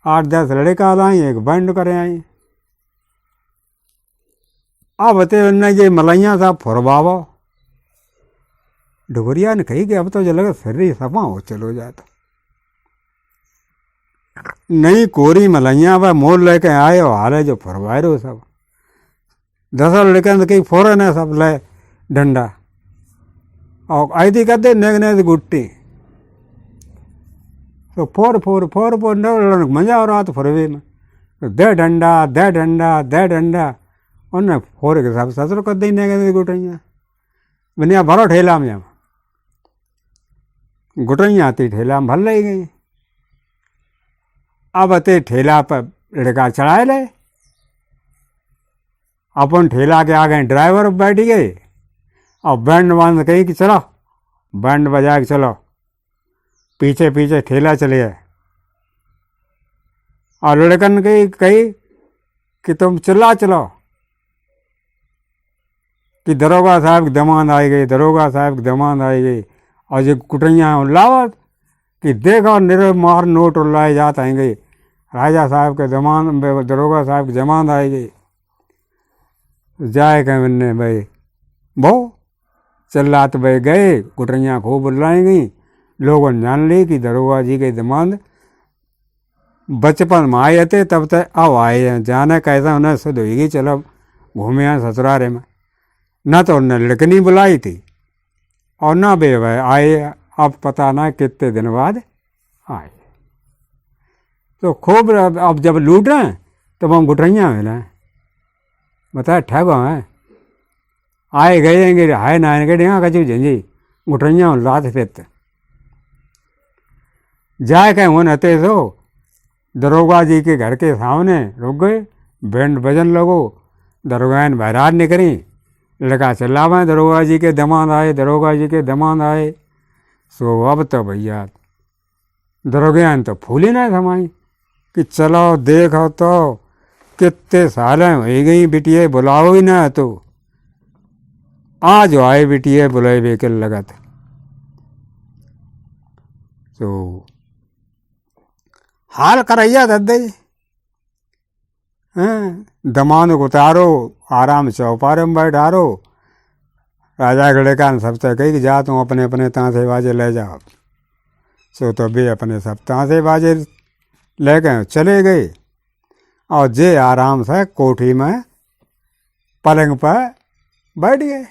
B: 8-10 लड़का लाई, एक बैंड करे आई। अब बते ये मलैया साहब फुरवावो। डुगरिया ने कही कि अब तो जल शरीर सफा हो चलो जाता। नहीं कोरी मलैया वह मोर लेके आए और हारे जो फुरवाए रहो सब। 10 लड़के कहीं फोरन है सब ले डंडा और आई थी कहते नेग नेग गुट्टी, तो फोर फोर फोर फोर मजा हो रहा तो फुरवे में दे डंडा दे डंडा दे डंडा, उन्हें फोर के सब 17 कर दी नेग गुटैया। बनिया भरो ठेला में, गुटैया आती ठेला में भर ली गई। अब अते ठेला पर लड़का चढ़ाए ले, अपन ठेला के आगे ड्राइवर बैठ गए और बैंड बांध कही कि चलो बैंड बजा के चलो, पीछे पीछे ठेला चले जाए। और लड़कन कही कि तुम चिल्ला चलो कि दरोगा साहब की दमांद आई गई, दरोगा साहब की दमांद आई गई। और ये कुटैया लावत कि देखो निरे मार नोट लाए जात आएंगे, राजा साहब के दमांद दरोगा साहब की जमांद आई गई। जाए कह मैंने भाई बहु चिल्लात भाई गए, कुटैया खूब लाई गई। लोगों ने जान ली कि दरोगा जी के दमांद बचपन में आए थे, तब तक अब आए हैं। जाने कैसा उन्हें सुध होगी, चलो घूमे हैं ससुरारे में। न तो उन्हें लड़कनी बुलाई थी और ना बे भाई आए अब पता ना कितने दिन बाद आए। तो खूब अब जब लूट रहे हैं तब हम गुटरियाँ मिले, बता ठगो हैं आए गए हाय नायन के डेगा कचू झंझी गुटरियाँ रात फिर जाए कहीं वो नते सो दरोगा जी के घर के सामने रुक गए। बैंड बजन लगो, दरोगान बहरार निकली, लड़का चिल्लावे दरोगा जी के दमाद आए, दरोगा जी के दमाद आए। सो अब तो भैया दरोगान तो फूली ना थमाई कि चलो देखो तो कितने सालें हो गई बिटिया बुलाओ ही ना, तो आज आए बिटिया बुलाए बेकल लगत। तो हाल करैया दद्दे दमान को उतारो, आराम चौपारे में बैठारो। राजा गड़े का सबसे कही कि जा तुम अपने अपने तांसे बाजे ले जाओ। सो तो भी अपने सब तांसे बाजे ले गए, चले गए और जे आराम से कोठी में पलंग पर बैठ गए।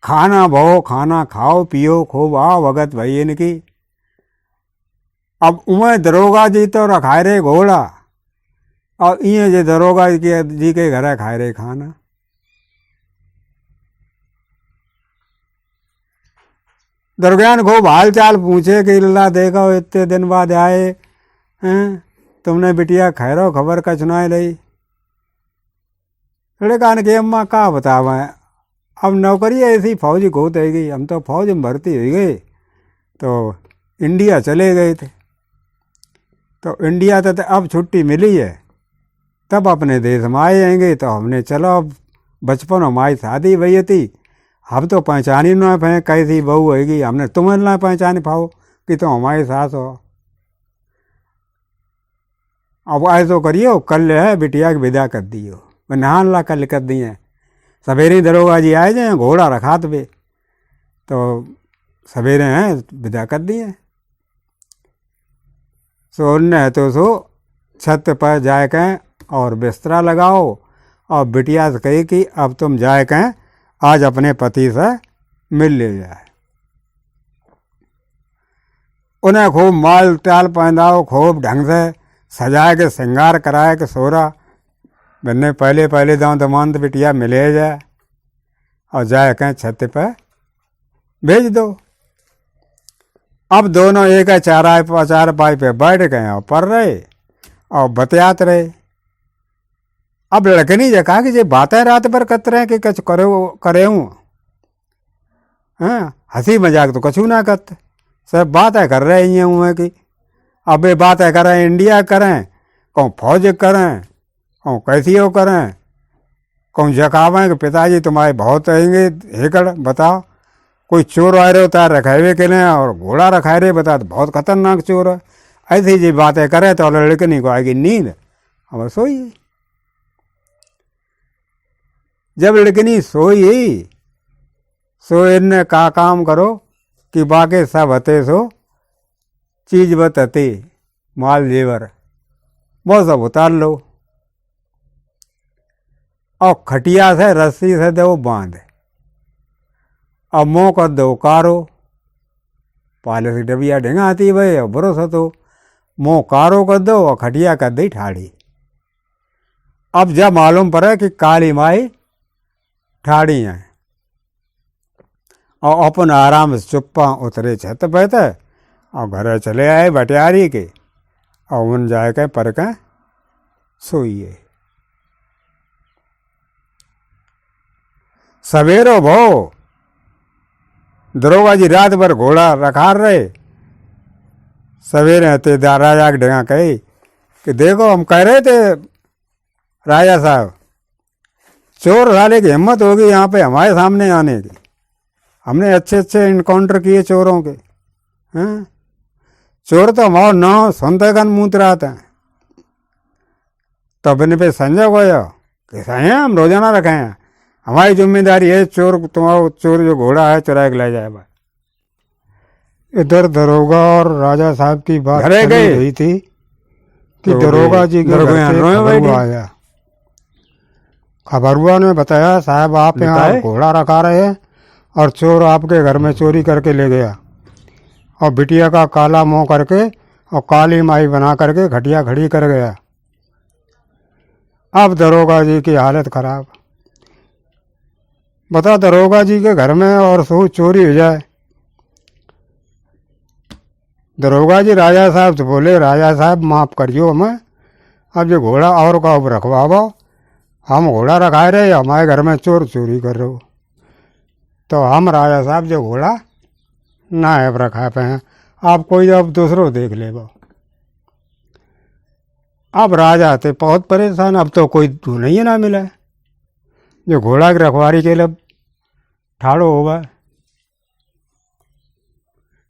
B: खाना भो, खाना खाओ पियो खूब आओ वगत भई इनकी। अब उमें दरोगा जी तो रखाए रे घोड़ा और ये जे दरोगा जी के घर खाए रे खाना। दरोगान खूब हाल चाल पूछे कि अल्लाह देखो इतने दिन बाद आए हैं, तुमने बिटिया खैरो खबर का सुनाए लई। लड़कान के अम्मा का बतावा, अब नौकरी ऐसी फौज को गई, हम तो फौज में भर्ती हो गए तो इंडिया चले गए थे। तो इंडिया तो अब छुट्टी मिली है, तब अपने देश में आए आएंगे। तो हमने चलो अब बचपन हमारी शादी भई थी, हम तो पहचानी ना पाए कैसी बहू होगी, हमने तुम्हें ना पहचान पाओ कि तुम हमारे साथ हो। अब ऐसो करियो कल है बिटिया की विदा कर दियो, मैं नहान ला कल कर दिए। सवेरे दरोगा जी आए जाए, घोड़ा रखा तो सवेरे हैं विदा कर दिए। सो उनने तो सो छत पर जाए कहें और बिस्तरा लगाओ और बिटिया से कही कि अब तुम जाए कहें आज अपने पति से मिल ले जाए। उन्हें खूब माल टाल पहनाओ, खूब ढंग से सजाए के श्रृंगार कराए के सोरा बनने पहले दाँव दमांत बिटिया मिले जाए और जाए कहें छत पर भेज दो। अब दोनों एक चार पाई पे बैठ गए और पढ़ रहे और बतियात रहे। अब लड़के ने ये कहा कि ये बातें रात भर करते रहे कि कुछ करे हूँ, हंसी मजाक तो कछू ना करते, सब बातें कर रहे हैं हुए कि अब ये बातें करें इंडिया करें, कहूँ फौज करें, कहूँ कैसी हो करें, कहूँ जकावें कि पिताजी तुम्हारे बहुत रहेंगे हेकड़ बताओ, कोई चोर आ रहे होता है रखावे के लिए और घोड़ा रखाए रहे बता तो बहुत खतरनाक चोर है। ऐसी जी बातें करे तो लड़के नहीं को आएगी नींद, अब सोई। जब लड़कनी सोई सो इनने का काम करो कि बाकी सब हते सो चीज बतते माल जेवर वो सब उतार लो और खटिया से रस्सी से दो बांध, अब मुँह कर दो कारो, पाले से डबिया ढेंगा आती भाई और भरोसा तो मुँह कारो कर दो और खटिया कर दी ठाड़ी। अब जब मालूम पड़े कि काली माई ठाड़ी है और अपन आराम से चुप्पा उतरे छत पे थे और घर चले आए बटियारी के और उन जाए के पर के सोइए। सवेरो भो दरोगा जी रात भर घोड़ा रखा रहे। सवेरे हते राजा के ढंगा कही कि देखो हम कह रहे थे राजा साहब चोर साले की हिम्मत होगी यहाँ पे हमारे सामने आने की, हमने अच्छे अच्छे इनकाउंटर किए चोरों के, हैं चोर तो हमारा नाम सुनते गन मूत रहा था। तब इन पे संजय गया कि सही है हम रोजाना रखे हैं, हमारी जिम्मेदारी है चोर तुम्हारा चोर जो घोड़ा है चुरा के ले जाए।
A: इधर दरोगा और राजा साहब की बात
B: घरे
A: चली
B: गए
A: रही थी कि
B: तो
A: दरोगा जी के घर
B: दरोगा
A: से
B: रोए बैठे।
A: खबरुआ आया। खबरुआ ने बताया साहब आप यहाँ
B: बताए?
A: घोड़ा रखा रहे हैं और चोर आपके घर में चोरी करके ले गया और बिटिया का काला मुंह करके और काली माई बना करके घटिया खड़ी कर गया। अब दरोगा जी की हालत खराब। बता दरोगा जी के घर में और सो चोरी हो जाए। दरोगा जी राजा साहब से बोले, राजा साहब माफ़ करियो हमें, अब जो घोड़ा और का अब रखवाओ, हम घोड़ा रखाए रहे, हमारे घर में चोर चोरी कर रहे हो। तो हम राजा साहब जो घोड़ा ना है रखा पे हैं, आप कोई अब दूसरों देख लेगा। अब राजा थे बहुत परेशान, अब तो कोई ढूंढ ही ना मिला जो घोड़ा की रखवारी के लिए ठाड़ो होगा।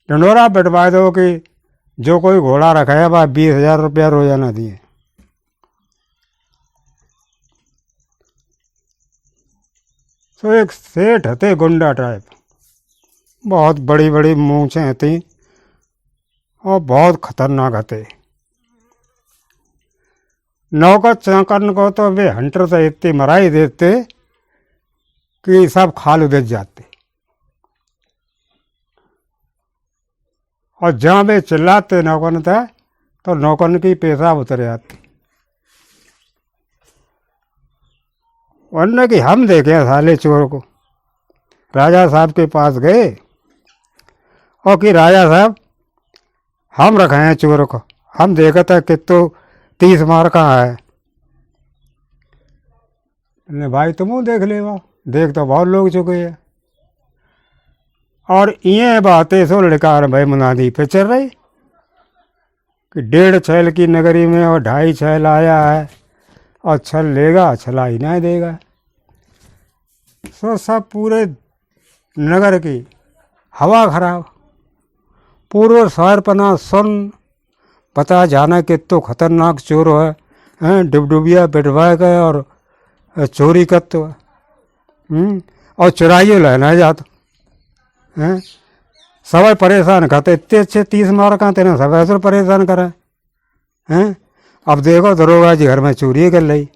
A: ढंडोरा बैठवा दो कि जो कोई घोड़ा रखा है वह 20,000 रुपया रोजाना दिए। तो एक सेठ थे गुंडा टाइप, बहुत बड़ी बड़ी मूछें थी और बहुत खतरनाक थे। नौकर चाकर को तो वे हंटर से इतनी मराई देते कि सब खाल उदज जाते, और जहाँ वे चिल्लाते नौकन था तो नौकन की पेशाब उतर जाती। वरना कि हम देखे साले चोर को। राजा साहब के पास गए और कि राजा साहब हम रखे हैं चोर को, हम देखे थे कि तो 30 मार कहाँ है। ने भाई तुम देख लेगा, देख तो बहुत लोग चुके हैं। और ये बातें सो लड़का भाई मुनादी पे चल रही कि 1.5 छैल की नगरी में और 2.5 छैल आया है और छल लेगा छला ही नहीं देगा। सो सब पूरे नगर की हवा खराब, पूरे शहर पना सुन पता जाना कि तो खतरनाक चोर है, डुबडुबिया बैठवा गए और चोरी करते और चुराइए लेना जाता हैं। सब परेशान करते, इतने अच्छे 30 मार का तेने सब ऐसे परेशान करा हैं। अब देखो दरोगा जी घर में चोरी कर ली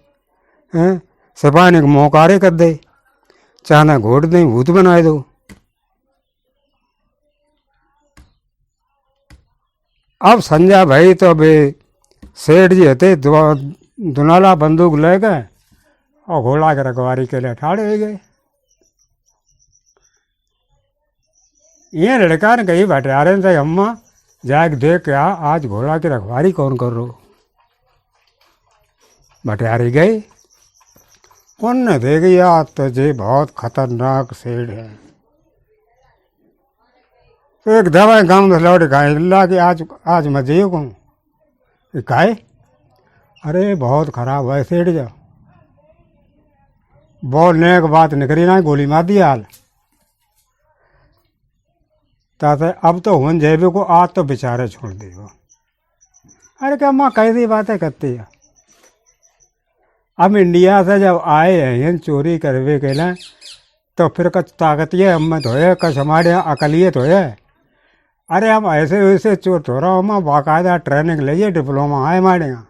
A: हैं, सिपाही को मोहकारे कर दे, चाहना घोट दे भूत बना दो। अब संजय भाई तो बे सेठ जी थे दुनाला बंदूक ले गए और घोड़ा के रखवारी के लिए ठाड़े हो गए। ये लड़का ने कही भटियारे से अम्मा जाके देख क्या आज घोड़ा की रखवारी कौन कर रो। भटियारी गई, उनने देखी आज तो जी बहुत खतरनाक सेठ है। तो एक दवा गाँव में लौट खाए अल्लाह कि आज मजे को खाए। अरे बहुत खराब है सेठ, जाओ बोलने की बात निकली ना, गोली मार दी हाल। ताते अब तो हुन जेबे को आज तो बेचारे छोड़ देगा। अरे क्या माँ कैसी बातें करती है। अब इंडिया से जब आए हैं चोरी करवे के लिए तो फिर कच ताकतिये हम तो है, कच हमारे यहाँ अकलियत है। अरे हम ऐसे वैसे चोर थोड़ा हम बाकायदा ट्रेनिंग लीजिए, डिप्लोमा है हमारे यहाँ,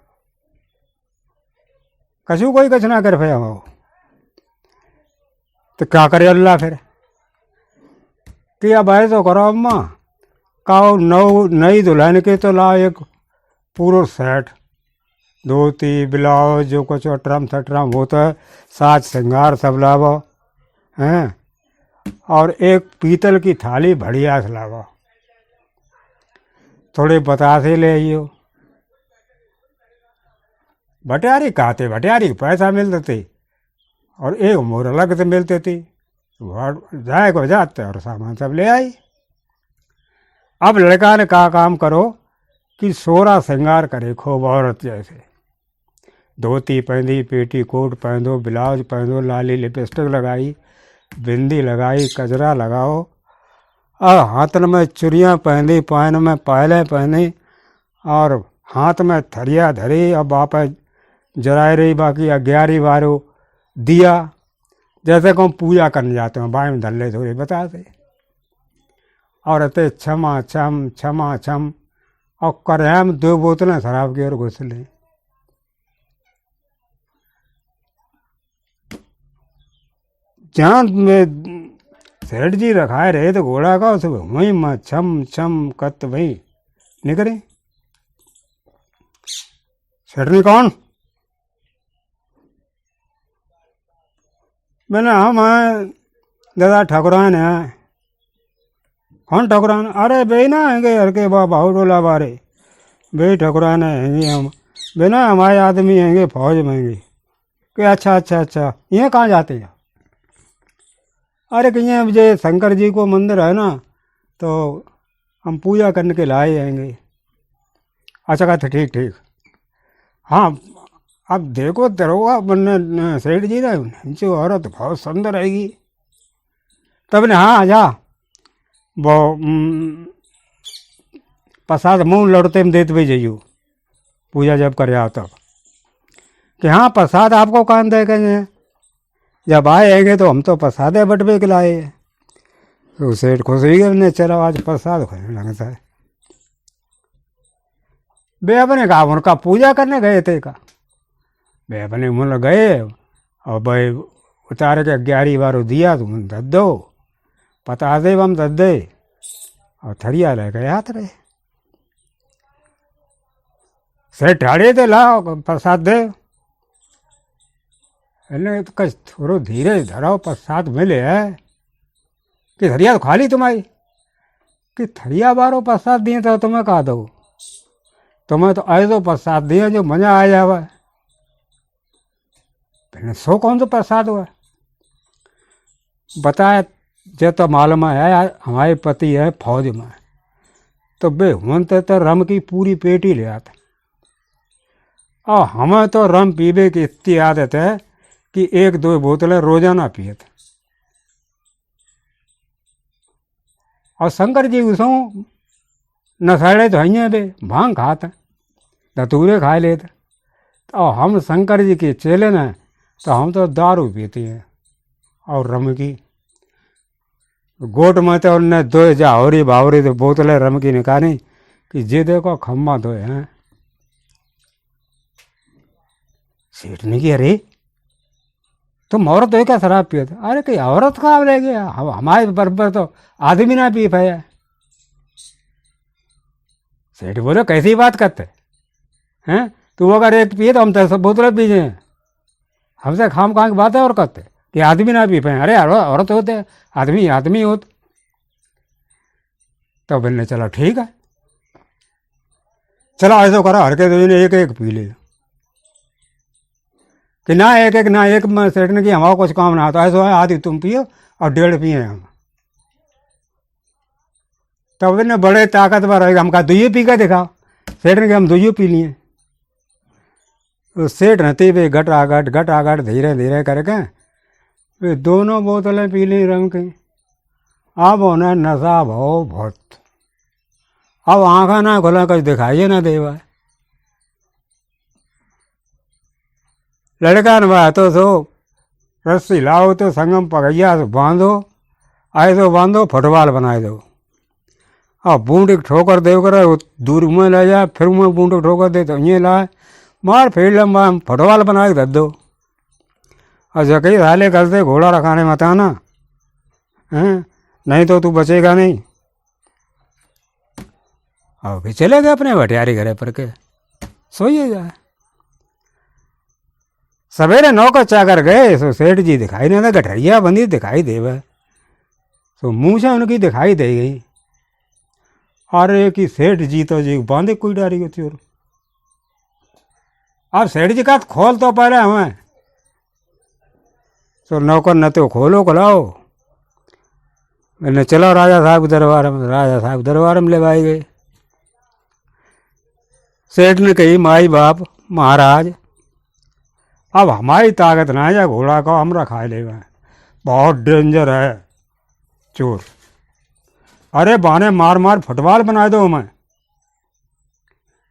A: कछु कोई कछ ना कर पाया हो तो क्या करे अल्लाह फिर कि अब ऐसा करो अम्मा काओ नई दुल्हन के तो ला एक पूरा सेट, धोती ब्लाउज जो कुछ अटरम सटरम होता है, साज श्रृंगार सब लावो हैं, और एक पीतल की थाली बढ़िया से लावो, थोड़े बतासे ले आइयो। भटियारी कहते भटियारी पैसा मिलते थे और एक मोर अलग से मिलते थे, जाए को जाते और सामान सब ले आई। अब लड़का ने कहा काम करो कि 16 श्रृंगार करे खूब औरत जैसे, धोती पहनी, पेटी कोट पहनो, ब्लाउज पहनो, लाली लिपस्टिक लगाई, बिंदी लगाई, कजरा लगाओ, और हाथ में चूड़ियाँ पहनी, पान में पायलें पहनी और हाथ में थरिया धरी और बाप जराए रही बाकी 11 बारो दिया, जैसे को पूजा करने जाते हैं बाएं धल्ले थोड़े बताते, और अते क्षमा छम क्षमा छम और करे में 2 बोतलें शराब की और घुस ली। जहाँ में
B: सेठ जी रखाए रहे तो घोड़ा का उस वहीं में छम छम कत भाई निकले। सेठनी कौन? मैंने हम हैं दादा ठकुरान है। कौन ठकुरान? अरे बे ना हैंगे हर के बाहू टोला बारे बे ठकुरान हैंगे हम बे ना हमारे आदमी हैंगे फौज में हैंगे कि अच्छा अच्छा अच्छा ये कहाँ जाते हैं? अरे कहीं मुझे शंकर जी को मंदिर है ना तो हम पूजा करने के लाए आएंगे। अच्छा कहते ठीक ठीक। हाँ अब देखो दरोगा बनने सेठ जी ने जो औरत बहुत सुंदर आएगी तब ने हाँ जा वो प्रसाद मुँह लौटते में देते भी जाइयो पूजा जब कर आओ तब कि हाँ प्रसाद आपको कहाँ देंगे जब आएंगे तो हम तो प्रसाद बटवे के लाए। तो सेठ खुश ही गए चलो आज प्रसाद खाने लगता है। बे अपने कहा उनका पूजा करने गए थे का बे अपने मुँह गए और भाई उतार के 11 बार दिया तुम दद दो पता दे हम दद दे और थरिया ले गए हाथ रहे। सेठ ठाड़े थे लाओ प्रसाद दे तो कच थोड़ो धीरे धराओ प्रसाद मिले है कि थरिया तो खाली तुम्हारी कि थरिया बारो प्रसाद दिए तो तुम्हें कहा दो तुम्हें तो ऐसो प्रसाद दिए जो मजा आ जावा। मैंने सो कौन सा प्रसाद हुआ बताया जो तो मालूम है हमारे पति है फौज में तो बे हमते तो रम की पूरी पेटी ले आते और हमें तो रम पीबे की इतनी आदत है कि 1-2 बोतलें रोजाना पिए थे। और शंकर जी उसों नशेड़े तो हैं बे भांग खाते धतूरे खा लेते और हम शंकर जी के चेले न तो हम तो दारू पीते हैं और रम की गोट में तो उनने 2 जावरी बावरी तो बोतलें रम की निकाली कि जे देखो खम्मा धोए हैं। सेठ ने की अरे तुम औरत हो क्या शराब पिए थे? अरे कहीं औरत खराब रह गया हमारे बरबर तो आदमी ना पी पाया। सेठ बोले कैसी बात करते हैं तू अगर एक पिए तो हम 10 बोतलें पी जाए हमसे खाम खां की बात है और करते कि आदमी ना पी पाए। अरे औरत होते आदमी आदमी होते तो बोलने चलो ठीक है चलो ऐसा करो हर के दिन एक एक पी ले कि ना एक एक ना एक में सेठ ने कि हमारा कुछ काम ना तो ऐसा है आधी तुम पियो और 1.5 पिए हम तब ने बड़े ताकतवर रहेगा हम कहा 2 पी के दिखाओ। सेठ ने कि हम 2 पी लिए। तो सेठ रहते वे घट आगट धीरे धीरे करके वे दोनों बोतलें पी ली रंग की। अब उन्हें नशा भाव बहुत अब आँखा ना खुला कुछ दिखाइए ना देवा। लड़का न तो सो रस्सी लाओ तो संगम पगैया से बांधो ऐसो बांधो फुटबॉल बनाए दो और बूंद ठोकर दे कर दूर में ले जाए फिर में बूंद ठोकर दे तो ये लाए मार फिर लंबा फुटबॉल बना के धर दो। और जकई साले करते घोड़ा रखाने मत आना हैं नहीं तो तू बचेगा नहीं। और फिर चले गए अपने भटियारी घरे पर के सोइए जाए। सवेरे नौकर चाकर गए सो सेठ जी दिखाई नहीं दे गठरिया बंदी दिखाई देवे तो मुँह से उनकी दिखाई दे गई। अरे कि सेठ जी तो जी बांधे कोई डारी होती और अब सेठ जी का खोल तो पहले हमें तो नौकर न तो खोलो खोलाओ मैंने चलो राजा साहब दरबार में ले आए गए। सेठ ने कही माई बाप महाराज अब हमारी ताकत ना है घोड़ा को हम रखा ले बहुत डेंजर है चोर। अरे बहाने मार मार फुटबॉल बना दो हमें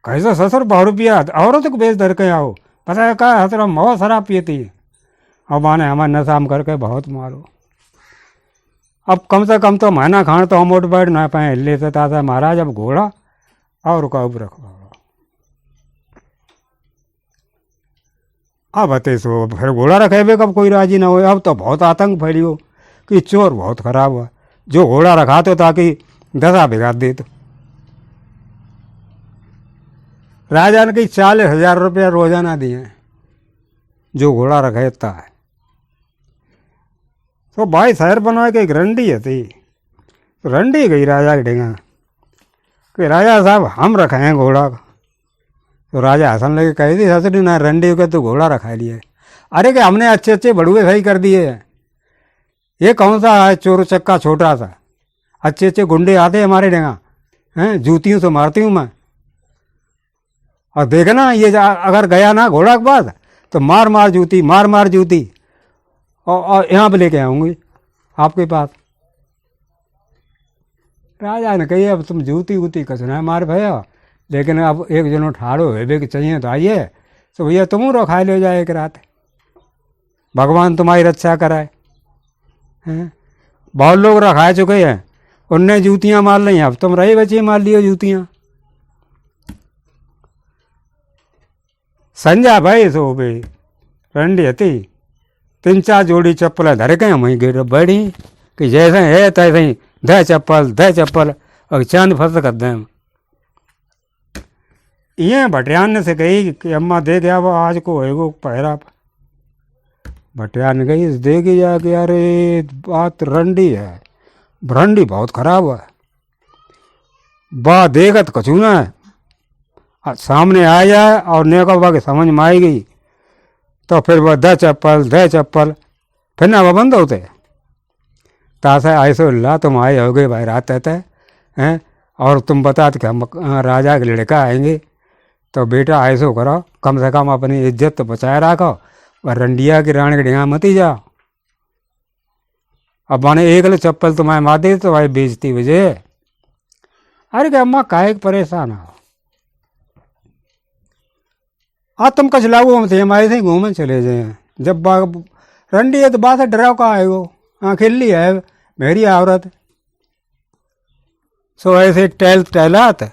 B: कैसे 100 रुपया औरत को बेच दर के आओ पता है क्या हसरा बहुत शराब पीती है और बहाने हमें नशाम करके बहुत मारो। अब कम से कम तो महीना खान तो हम उठ बैठ ना पाए लेते था महाराज अब घोड़ा और कब रखवा अब बते सो फिर घोड़ा रखेबे कब कोई राजी ना हो। अब तो बहुत आतंक फैलियो कि चोर बहुत खराब हुआ, जो घोड़ा रखा तो ताकि दशा बिगाड़ दे। तो राजा ने कही 40,000 रुपया रोजाना दिए जो घोड़ा रखेता है। तो भाई शहर बनवा के एक रंडी थी, रंडी गई राजा के डेगा कि राजा साहब हम रखे हैं घोड़ा। तो राजा हसन लगे, कही थी ससुरी ना रंडी के तो घोड़ा रखा लिए। अरे कि हमने अच्छे अच्छे बड़ुए सही कर दिए हैं, ये कौन सा है चोर चक्का छोटा सा, अच्छे अच्छे गुंडे आते हैं हमारे डेगा हैं, जूतियों से मारती हूँ मैं। और देखना ये अगर गया ना घोड़ा के पास तो मार मार जूती, मार मार जूती, और यहाँ पे लेके आऊंगी आपके पास। राजा ने कही अब तुम जूती वूती कसना है मार भैया, लेकिन अब एक जनो ठाड़ो है कि चाहिए तो आइए, तो भैया तुम रखा ले जाए एक रात, भगवान तुम्हारी रक्षा कराए हैं। बहुत लोग रखा चुके हैं, उनने जूतियां मार ली, अब तुम रही बची मार लियो जूतियां। संजा भाई सो बे रंडी हती, 3-4 जोड़ी चप्पल धर के वहीं गिर बैठी कि जैसे है तैसे ही दे चप्पल और चांद फंस कर दें। ये भटियान से कही कि अम्मा दे गया वो आज को है पहरा। भटियान गई देगी जाके, अरे बात रंडी है, रंडी बहुत खराब है, बा देखत कछू ना सामने आ जाए और नेको बा के समझ में आई गई तो फिर वह दे चप्पल फिर ना वह बंद होते। तासा ऐसो ला तुम आए होगे भाई रात रहते हैं, और तुम बताते कि हम राजा के लड़का आएंगे, तो बेटा ऐसो करो कम से कम अपनी इज्जत तो बचाए रखो, और रंडिया की रानी के डेगा मत ही जाओ। अब माने एक ले चप्पल तुम्हारे मार दी तो भाई बेइज्जती वजह। अरे कि अम्मा काहे परेशान हो, आज तुम कछ लागू हम थे हमारे से घूमने चले जाए। जब रंडी है तो बात है डराव का है वो खिल्ली है मेरी औरत। सो ऐसे टहलात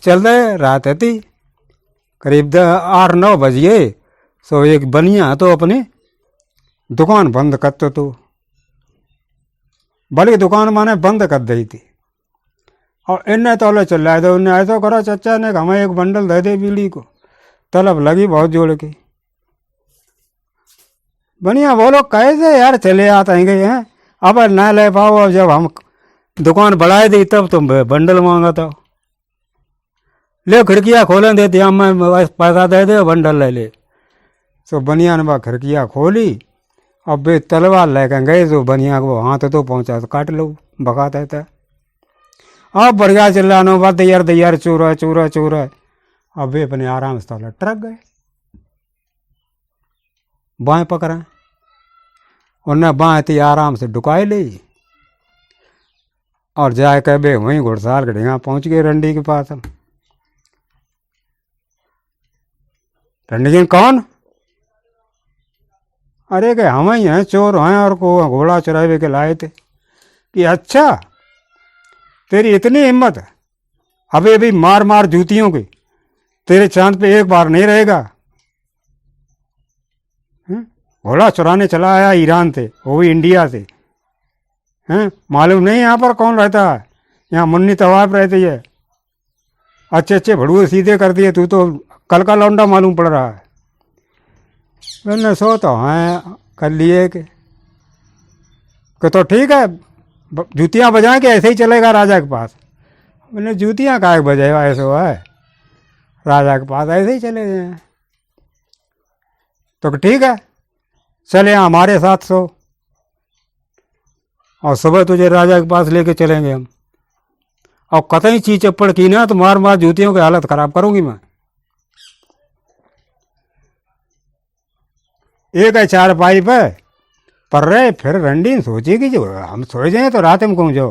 B: चल रहे रात थी करीब 8-9 बजे। सो एक बनिया तो अपनी दुकान बंद करते तो बल्कि दुकान माने बंद कर दी थी, और इन्हें तो चल रहा था, उन्हें ऐसा करो चचा ने हमें एक बंडल दे दे बीड़ी को, तलब लगी बहुत जोड़ की। बनिया बोलो कैसे यार चले आते हैं, अब ना ले पाओ, अब जब हम दुकान बढ़ाए दी तब तुम बंडल मांगा था, ले खिड़कियाँ खोलें देती हम पैसा दे दे बंडल ले ले। सो बनिया ने बा खिड़कियाँ खोली, अब बे तलवार लेकर गए, तो बनिया को हाथ तो पहुँचा तो काट लो भगा देता। अब बढ़िया चिल्लानो बात दैयार चोर है। अब वे अपने आराम से तौला ट्रक गए, बाएं पकड़ा, उन्हें बाएं थी आराम से डुकाई ली, और जाए कह बे वहीं घुड़साल के ढेगा पहुंच गए रंडी के पास। हम रंडी जी कौन, अरे के हम ही हैं चोर हैं और को घोड़ा चुरावे के लाए थे। कि अच्छा तेरी इतनी हिम्मत, अबे भी मार मार जूतियों की, तेरे चांद पे एक बार नहीं रहेगा। घोड़ा चुराने चला आया ईरान से, वो भी इंडिया से, हैं मालूम नहीं यहाँ पर कौन रहता है, यहाँ मुन्नी तवाब रहती है, अच्छे अच्छे भड़ुए सीधे कर दिए, तू तो कल का लौंडा मालूम पड़ रहा है। मैंने सो तो हाँ कर लिए कि तो ठीक है जूतियाँ बजाएं कि ऐसे ही चलेगा राजा के पास। मैंने जूतियाँ काहे बजाएगा, ऐसे है राजा के पास ऐसे ही चले जाए। तो ठीक है चले हमारे साथ सो, और सुबह तुझे राजा के पास लेके चलेंगे हम, और कतई चीज चप्पड़ की ना तो मार मार जूतियों की हालत खराब करूंगी मैं। एक है 4 पाई पर रहे, फिर रंडी सोची कि जो हम सो जाए तो रात में कहूँ जो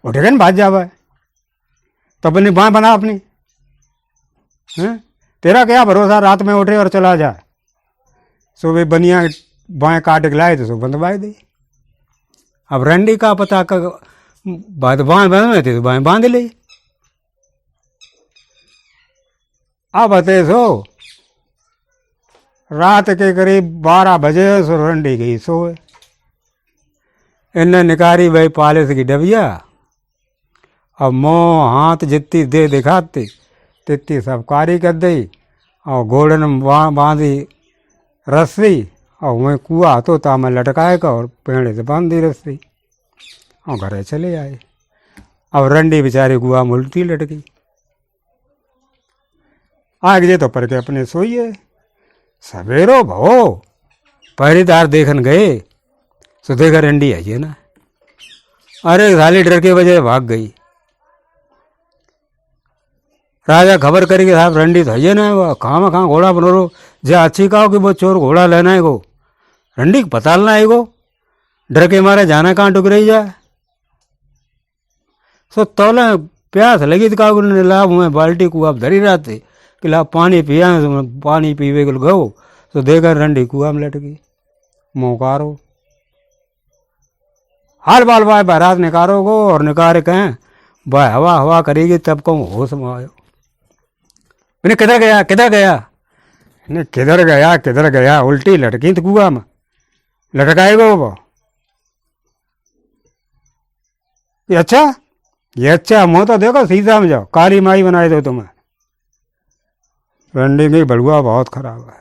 B: उठ गए भाज जावा, तो अपनी बाँ बना अपनी, तेरा क्या भरोसा रात में उठे और चला जाए। सुबह बनिया बाएं काट के लाए तो सुबह बंदवाए दी। अब रंडी का पता का बाएं बांध में थी तो बाएं बांध ली। अब अते सो रात के करीब 12 बजे सो रंडी गई सोए। इनने निकारी भाई पालिस की डबिया, अब मोह हाथ जितनी दे दिखाती तितनी सब कारी कर दी, और घोड़न में बांधी रस्सी, और वहीं कुआ तो तामे लटकाए का और पेड़ से बांध दी रस्सी, और घरे चले आए। अब रंडी बेचारी कुआ में उल्टी लटकी। आग जे तो पर के अपने सोइए। सवेरो भो पहरेदार देखन गए तो देखा रंडी आई है ना। अरे साली डर के वजह भाग गई। राजा खबर करेगी साहब रंडी तो है ना, कहाँ घोड़ा बनो रो जे अच्छी कहो कि वो चोर घोड़ा लेना है गो, रंडी को पता लना है गो, डर के मारे जाना कहाँ टुक रही जाए। सो तौले प्यास लगी तो कहा लाभ हुए बाल्टी कुआ धरी रहते कि लाभ पानी पिया, पानी पीवे को गो तो देखकर रंडी कुआ में लटकी। मोकारो हाल बाल बाय बारात निकारो गो, और निकारे कहें बाय हवा हवा करेगी तब कहूँ होश में आयो। मैंने किधर गया किधर गया, किधर गया उल्टी लटकी तो कुआ में लटकाएगो वो। ये अच्छा मुँह तो देखो सीधा में जाओ, काली माई बनाए दो तुम्हें। रंडी में बड़ुआ बहुत खराब है।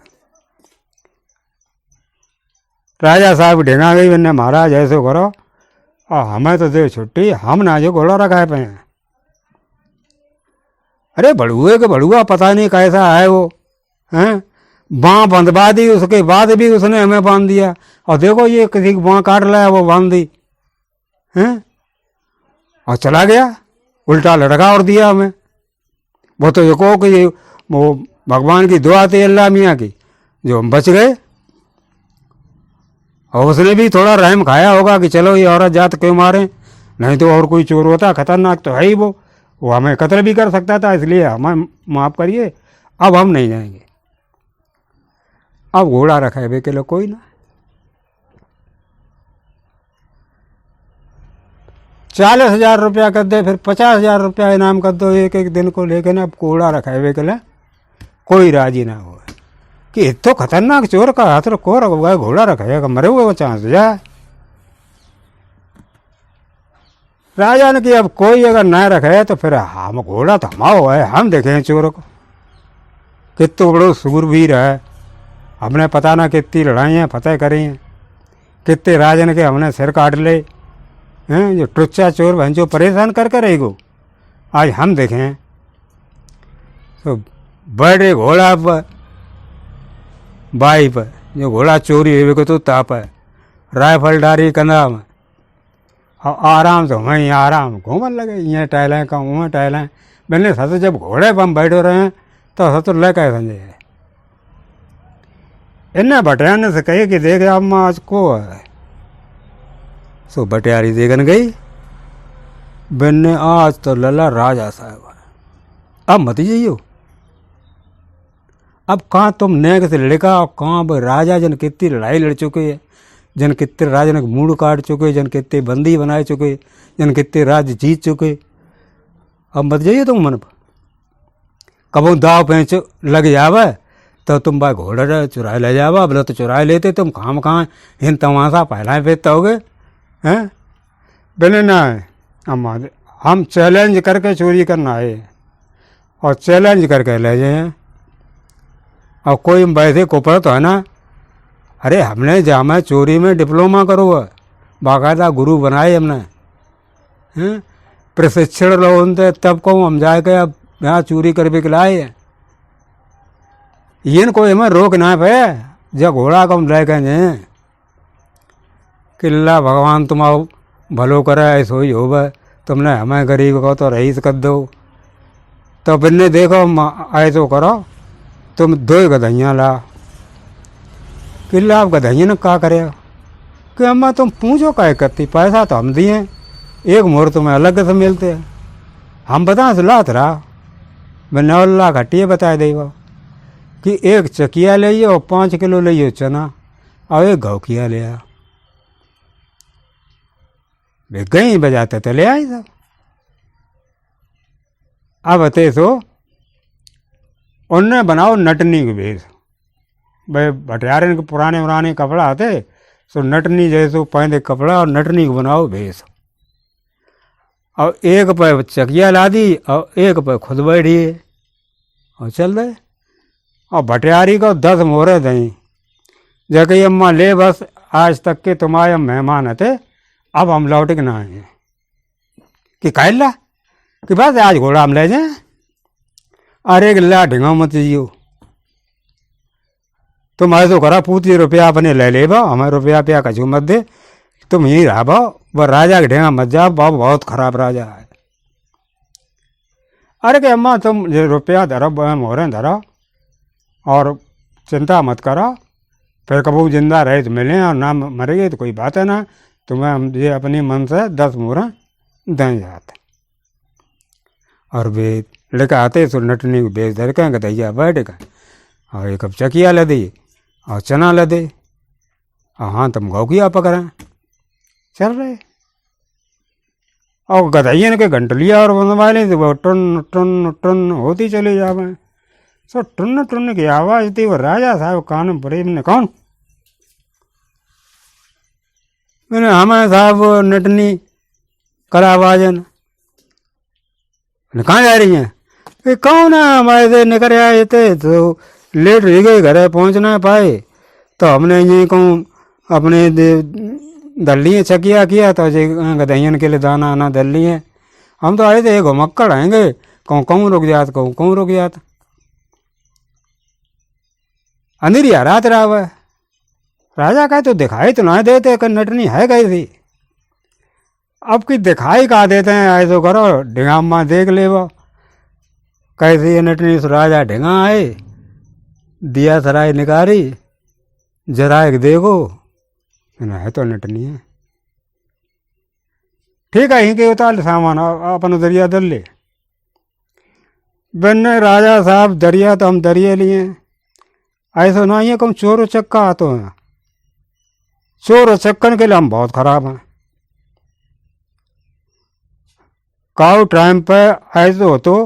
B: राजा साहब ढेंगा गई, मैंने महाराज ऐसे करो और हमें तो दे छुट्टी, हम ना जो घोड़ा रखा पे हैं। अरे बड़ुए के बड़ुआ पता नहीं कैसा है वो, हैं बाँ बंधवा दी, उसके बाद भी उसने हमें बांध दिया, और देखो ये किसी की बाँ काट लाया वो बांध दी, हैं और चला गया, उल्टा लटका और दिया हमें। वो तो ये कहो कि वो भगवान की दुआ थी अल्लाह मियाँ की जो हम बच गए, और उसने भी थोड़ा रहम खाया होगा कि चलो ये औरत जात क्यों मारे, नहीं तो और कोई चोर होता खतरनाक तो है ही वो हमें कत्ल भी कर सकता था, इसलिए हमें माफ़ करिए, अब हम नहीं जाएंगे। अब घोड़ा रखा है के लिए कोई ना। 40,000 रुपया कर दे, फिर 50,000 रुपया इनाम कर दो एक एक दिन को, लेकिन अब घोड़ा रखा है के लिए कोई राजी ना हो कि तो खतरनाक चोर का हाथ को रखा घोड़ा रखेगा, मरे हुए वो चांस जाए। राजा ने कि अब कोई अगर ना रखे तो फिर हम घोड़ा तो हमाओ है, हम देखें चोर को कितने बड़ो सूरवीर है, हमने पता ना कितनी लड़ाइयाँ फतेह करी हैं, कितने राजन के हमने सिर काट ले हैं, जो टुच्चा चोर बहन जो परेशान कर रहेगो, आज हम देखें। तो बड़े घोड़ा पर बाई पर जो घोड़ा चोरी हुए को तो ताप है, राइफल डारी कंधा में, और आराम से वहीं आराम घूमन लगे, यहाँ टहलें कहूँ वहाँ टहलें। मैंने सत जब घोड़े पर हम बैठे रहे हैं तो सत ले कहे संजय इन्हें बटियाने से कहे कि देख अब माँ आज को है। सो बटियारी देखन गई, बिन्ने आज तो लला राजा साहब है, अब मत जाइयो। अब कहाँ तुम नेक से लड़का, और कहाँ भाई राजा जन कितनी लड़ाई लड़ चुके हैं, जन कितने राजा ने मूड काट चुके, जन कितने बंदी बनाए चुके, जन कितने राज्य जीत चुके, अब मत जाइए तुम मन पर। कबो दाव पेंच लग जावे तो तुम भाई घोड़ा चुराए ले जावा, बोले तो चुराए लेते तुम खाम कहाँ हिन तमाशा पहला फेंकता होगे हैं। बोले ना हम चैलेंज करके चोरी करना है, और चैलेंज करके ले जाए, और कोई वैसे कोपड़ तो है ना। अरे हमने जामा चोरी में डिप्लोमा करो है, बाकायदा गुरु बनाए हमने, हैं प्रशिक्षण लो उनसे, तब को हम जाके अब यहाँ चोरी कर भी लाए हैं। ये कोई हमें रोक ना पे, जब घोड़ा कम ले गए किल्ला भगवान तुम्हारा भलो करे, ऐसो ही हो तुमने हमें गरीब को तो रईस कर दो। तो बिन्ने देखो ऐसो करो तुम 2 गधैया ला, किल्ला आप गधैया ने क्या करे कि अम्मा तुम पूछो क्या करती, पैसा तो हम दिए, एक मोर तुम्हें अलग से मिलते हैं, हम बता लात रहा। मैं 9 लाख हटिए बता देगा कि 1 चकिया ले और 5 किलो ले चना, और 1 घौकिया ले आ, वे गई बजाते तो ले आई सब। अब अते सो उनने बनाओ नटनी के भेष, भाई भटियारे के पुराने कपड़ा आते सो नटनी जैसो पहने कपड़ा और नटनी को बनाओ भेस। और एक पे चकिया ला दी और एक पे खुद बैठी और चल रहे। और भटियारी को 10 मोहरे दई जबकि अम्मा ले बस आज तक के तुम्हारे मेहमान थे, अब हम लौट के ना आए कि कह ला कि बस आज घोड़ा हम ले जाए। अरे गिल्ला ढिंगा मत जियो, तुम ऐसो करा पूती रुपया अपने ले ले बा, हमें रुपया प्या कछू मत दे, तुम यहीं रहा बा, वह राजा के ढेंगा मत जाओ, बाबू बहुत खराब राजा है। अरे कि अम्मा तुम रुपया धरो मोहरे धरो और चिंता मत करो, फिर कबू जिंदा रहे तो मिले और ना मरेगी तो कोई बात है ना, तुम्हें हम ये अपनी मन से 10 मोहरा दें जाते। और वे लेकर आते तो नटनी को बेच दे कहेंगे दैया बैठ का और एक कप चकिया ले दी और चना ले दे और हाँ तुम गौकिया पकड़ें चल रहे। और गधैया के घंटलिया और बनवा लें तो वो टुन टुन टुन होती चली जावे। सो टुन टुन की आवाज़ थी, वो राजा साहब कान में पड़े। मैंने कौन? मैंने हमें साहब नटनी करा आवाजन। कहाँ जा रही हैं? कौन है? हमारे से निकल आए थे तो लेट हो गए, घर पहुँच ना पाए तो हमने ये कहूँ अपने दल लिए चकिया किया तो गधैयन के लिए दाना आना दल लिए। हम तो आए थे घुमक्कड़ आएंगे, कहूँ कहूँ रुक जात, कहूँ कहूँ रुक जात। अंधेरी रात रहा हुआ राजा का तो दिखाई तो ना देते कि नटनी है कैसी। अब की दिखाई का देते हैं, ऐसो करो ढिंगामा देख ले वो कैसी है नटनी। राजा ढिंगा आए, दिया सराय निकारी, जरा एक देखो है तो नटनी है। ठीक है, यहीं के उतार सामान अपन दरिया दल ले। बनने राजा साहब दरिया तो हम दरिया लिए, ऐसा ना ही कम चोर चक्का आते हैं। चोर चक्कन के लिए हम बहुत खराब हैं। काउ टाइम पे ऐसे हो तो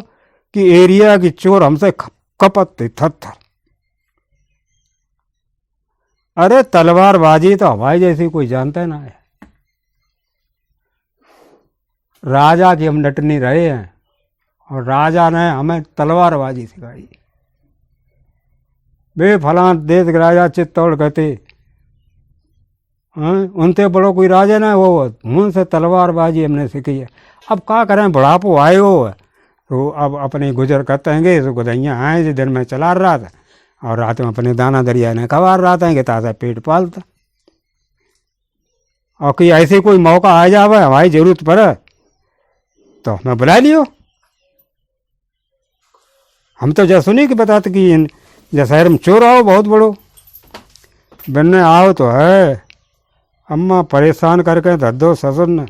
B: कि एरिया की चोर हमसे कपत थर। अरे तलवारबाजी तो हमारी जैसी कोई जानता ना है। राजा की हम नटनी रहे हैं और राजा ने हमें तलवारबाजी सिखाई। बे फलां देश के राजा चित्तौड़ कहते उनसे बड़ो कोई राजा ना, वो मुंह से तलवारबाजी हमने सीखी है। अब क्या करें, बुढ़ापो आए हो तो अब अपने गुजर करते हैं। तो गधैया आए जो दिन में चला रहा था और रात में अपने दाना दरिया ने कबार रहा था कि ताज़ा पेट पालता। और कि ऐसे कोई मौका आ जावे हमारी जरूरत पड़े तो हमें बुला लियो। हम तो जैसे सुनी कि बताते कि जैसे शहर में चोर आओ बहुत बड़ो बनने आओ तो है अम्मा परेशान करके धर दो ससुर ने।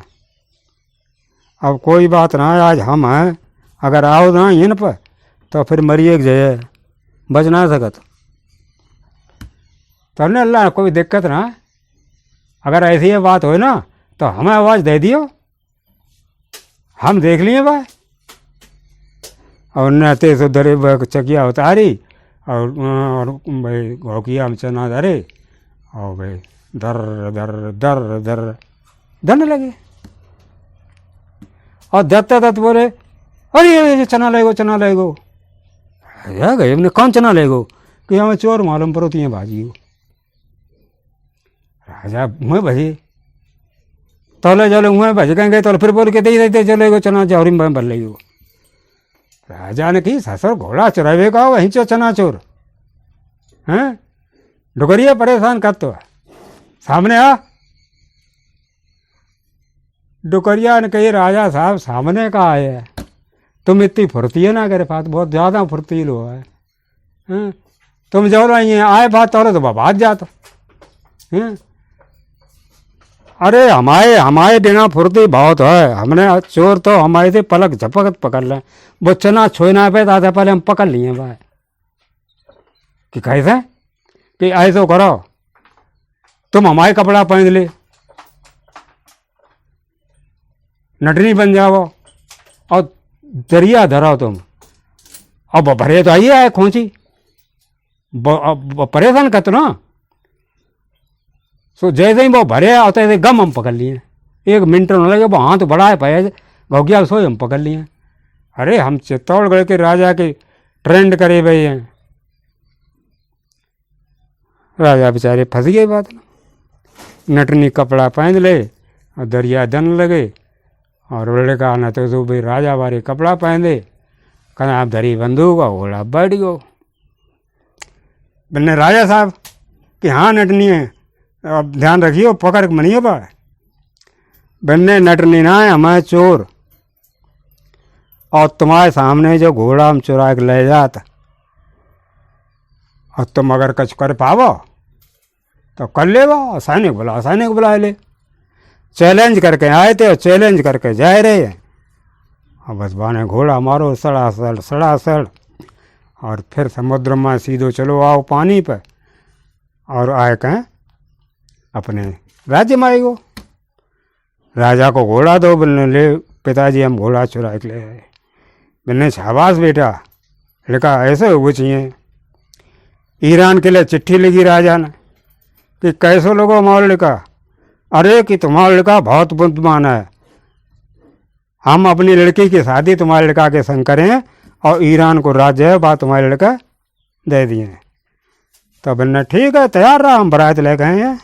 B: अब कोई बात ना है, आज हम हैं, अगर आओ ना इन पर तो फिर मरिए जाए, बच ना सकत। तो ने अल्लाह कोई दिक्कत ना, अगर ऐसी ये बात हो ना तो हमें आवाज़ दे दियो, हम देख लिए भाई। और नहते सो दरे चकिया उतारी और भाई घोकिया में चना धरे और भाई दर दर दर दर धरने लगे। और दत्ता दत्त बोले अरे चना लेगो चना लेगो। या गए हमने कौन चना लेगो कि हमें चोर मालूम पड़ो तो भाजी हो। राजा मुँह भजे तोले चलो मुँह भज कहेंगे तो फिर बोल के दे देते चलेगो चना चौरी में बन लेगो। राजा ने की ससुर घोड़ा चुरावे का वहीं चो चना चोर हैं। डुगरिया परेशान कर तो सामने आ। डुकरिया ने कही राजा साहब सामने का आए है, तुम इतनी फुर्ती है ना करे बात बहुत ज़्यादा फुर्तील हो है। तुम जो रही आए बात तो बात जाता हैं। अरे हमारे बिना फुर्ती बहुत है, हमने चोर तो हमारे से पलक झपकत पकड़ लें, वो चना छोना पे था पहले हम पकड़ लिए भाई कि कैसे कि ऐसो करो तुम हमारे कपड़ा पहन ले नटनी बन जाओ और दरिया धराओ तुम। अब भरे तो आइए आए खोची परेशान कर तो ना। सो जैसे ही वो भरे और तैसे गम हम पकड़ लिए, 1 मिनट न लगे, वो हाथ बढ़ाए पाए भौगिया सोए हम पकड़ लिए। अरे हम चित्तौड़गढ़ के राजा के ट्रेंड करे हुए हैं। राजा बेचारे फंस गए बात में। नटनी कपड़ा पहन ले और दरिया दन लगे, और बोले कहा ना तो भाई राजा वाले कपड़ा पहन दे, कहना आप धरी बंदूक और घोड़ा बैठ गो। बनने राजा साहब कि हाँ नटनी है, अब ध्यान रखियो पकड़ के मनियो पाए। बनने नटनी ना है, हमारे चोर, और तुम्हारे सामने जो घोड़ा हम चुरा के ले जाता, और तुम अगर कुछ कर पावो तो कर ले, वो सैनिक बुला ले। चैलेंज करके आए थे और चैलेंज करके जा रहे हैं। और बस बाने घोड़ा मारो सड़ासड़, और फिर समुद्र में सीधो चलो आओ पानी पर, और आए कहें अपने राज्य में आएगो। राजा को घोड़ा दो, बोलने ले पिताजी हम घोड़ा चुरा के ले आए। बोलने शाबाश बेटा, लड़का ऐसे हो चाहिए। ईरान के लिए चिट्ठी लिखी राजा ने कि कैसो लोगो हमारा लड़का, अरे कि तुम्हारा लड़का बहुत बुद्धिमान है, हम अपनी लड़की की शादी तुम्हारे लड़का के संग करें, और ईरान को राज्य है बात तुम्हारे लड़का दे दिए। तो बोलना ठीक है, तैयार रहा, हम बारात ले गए हैं।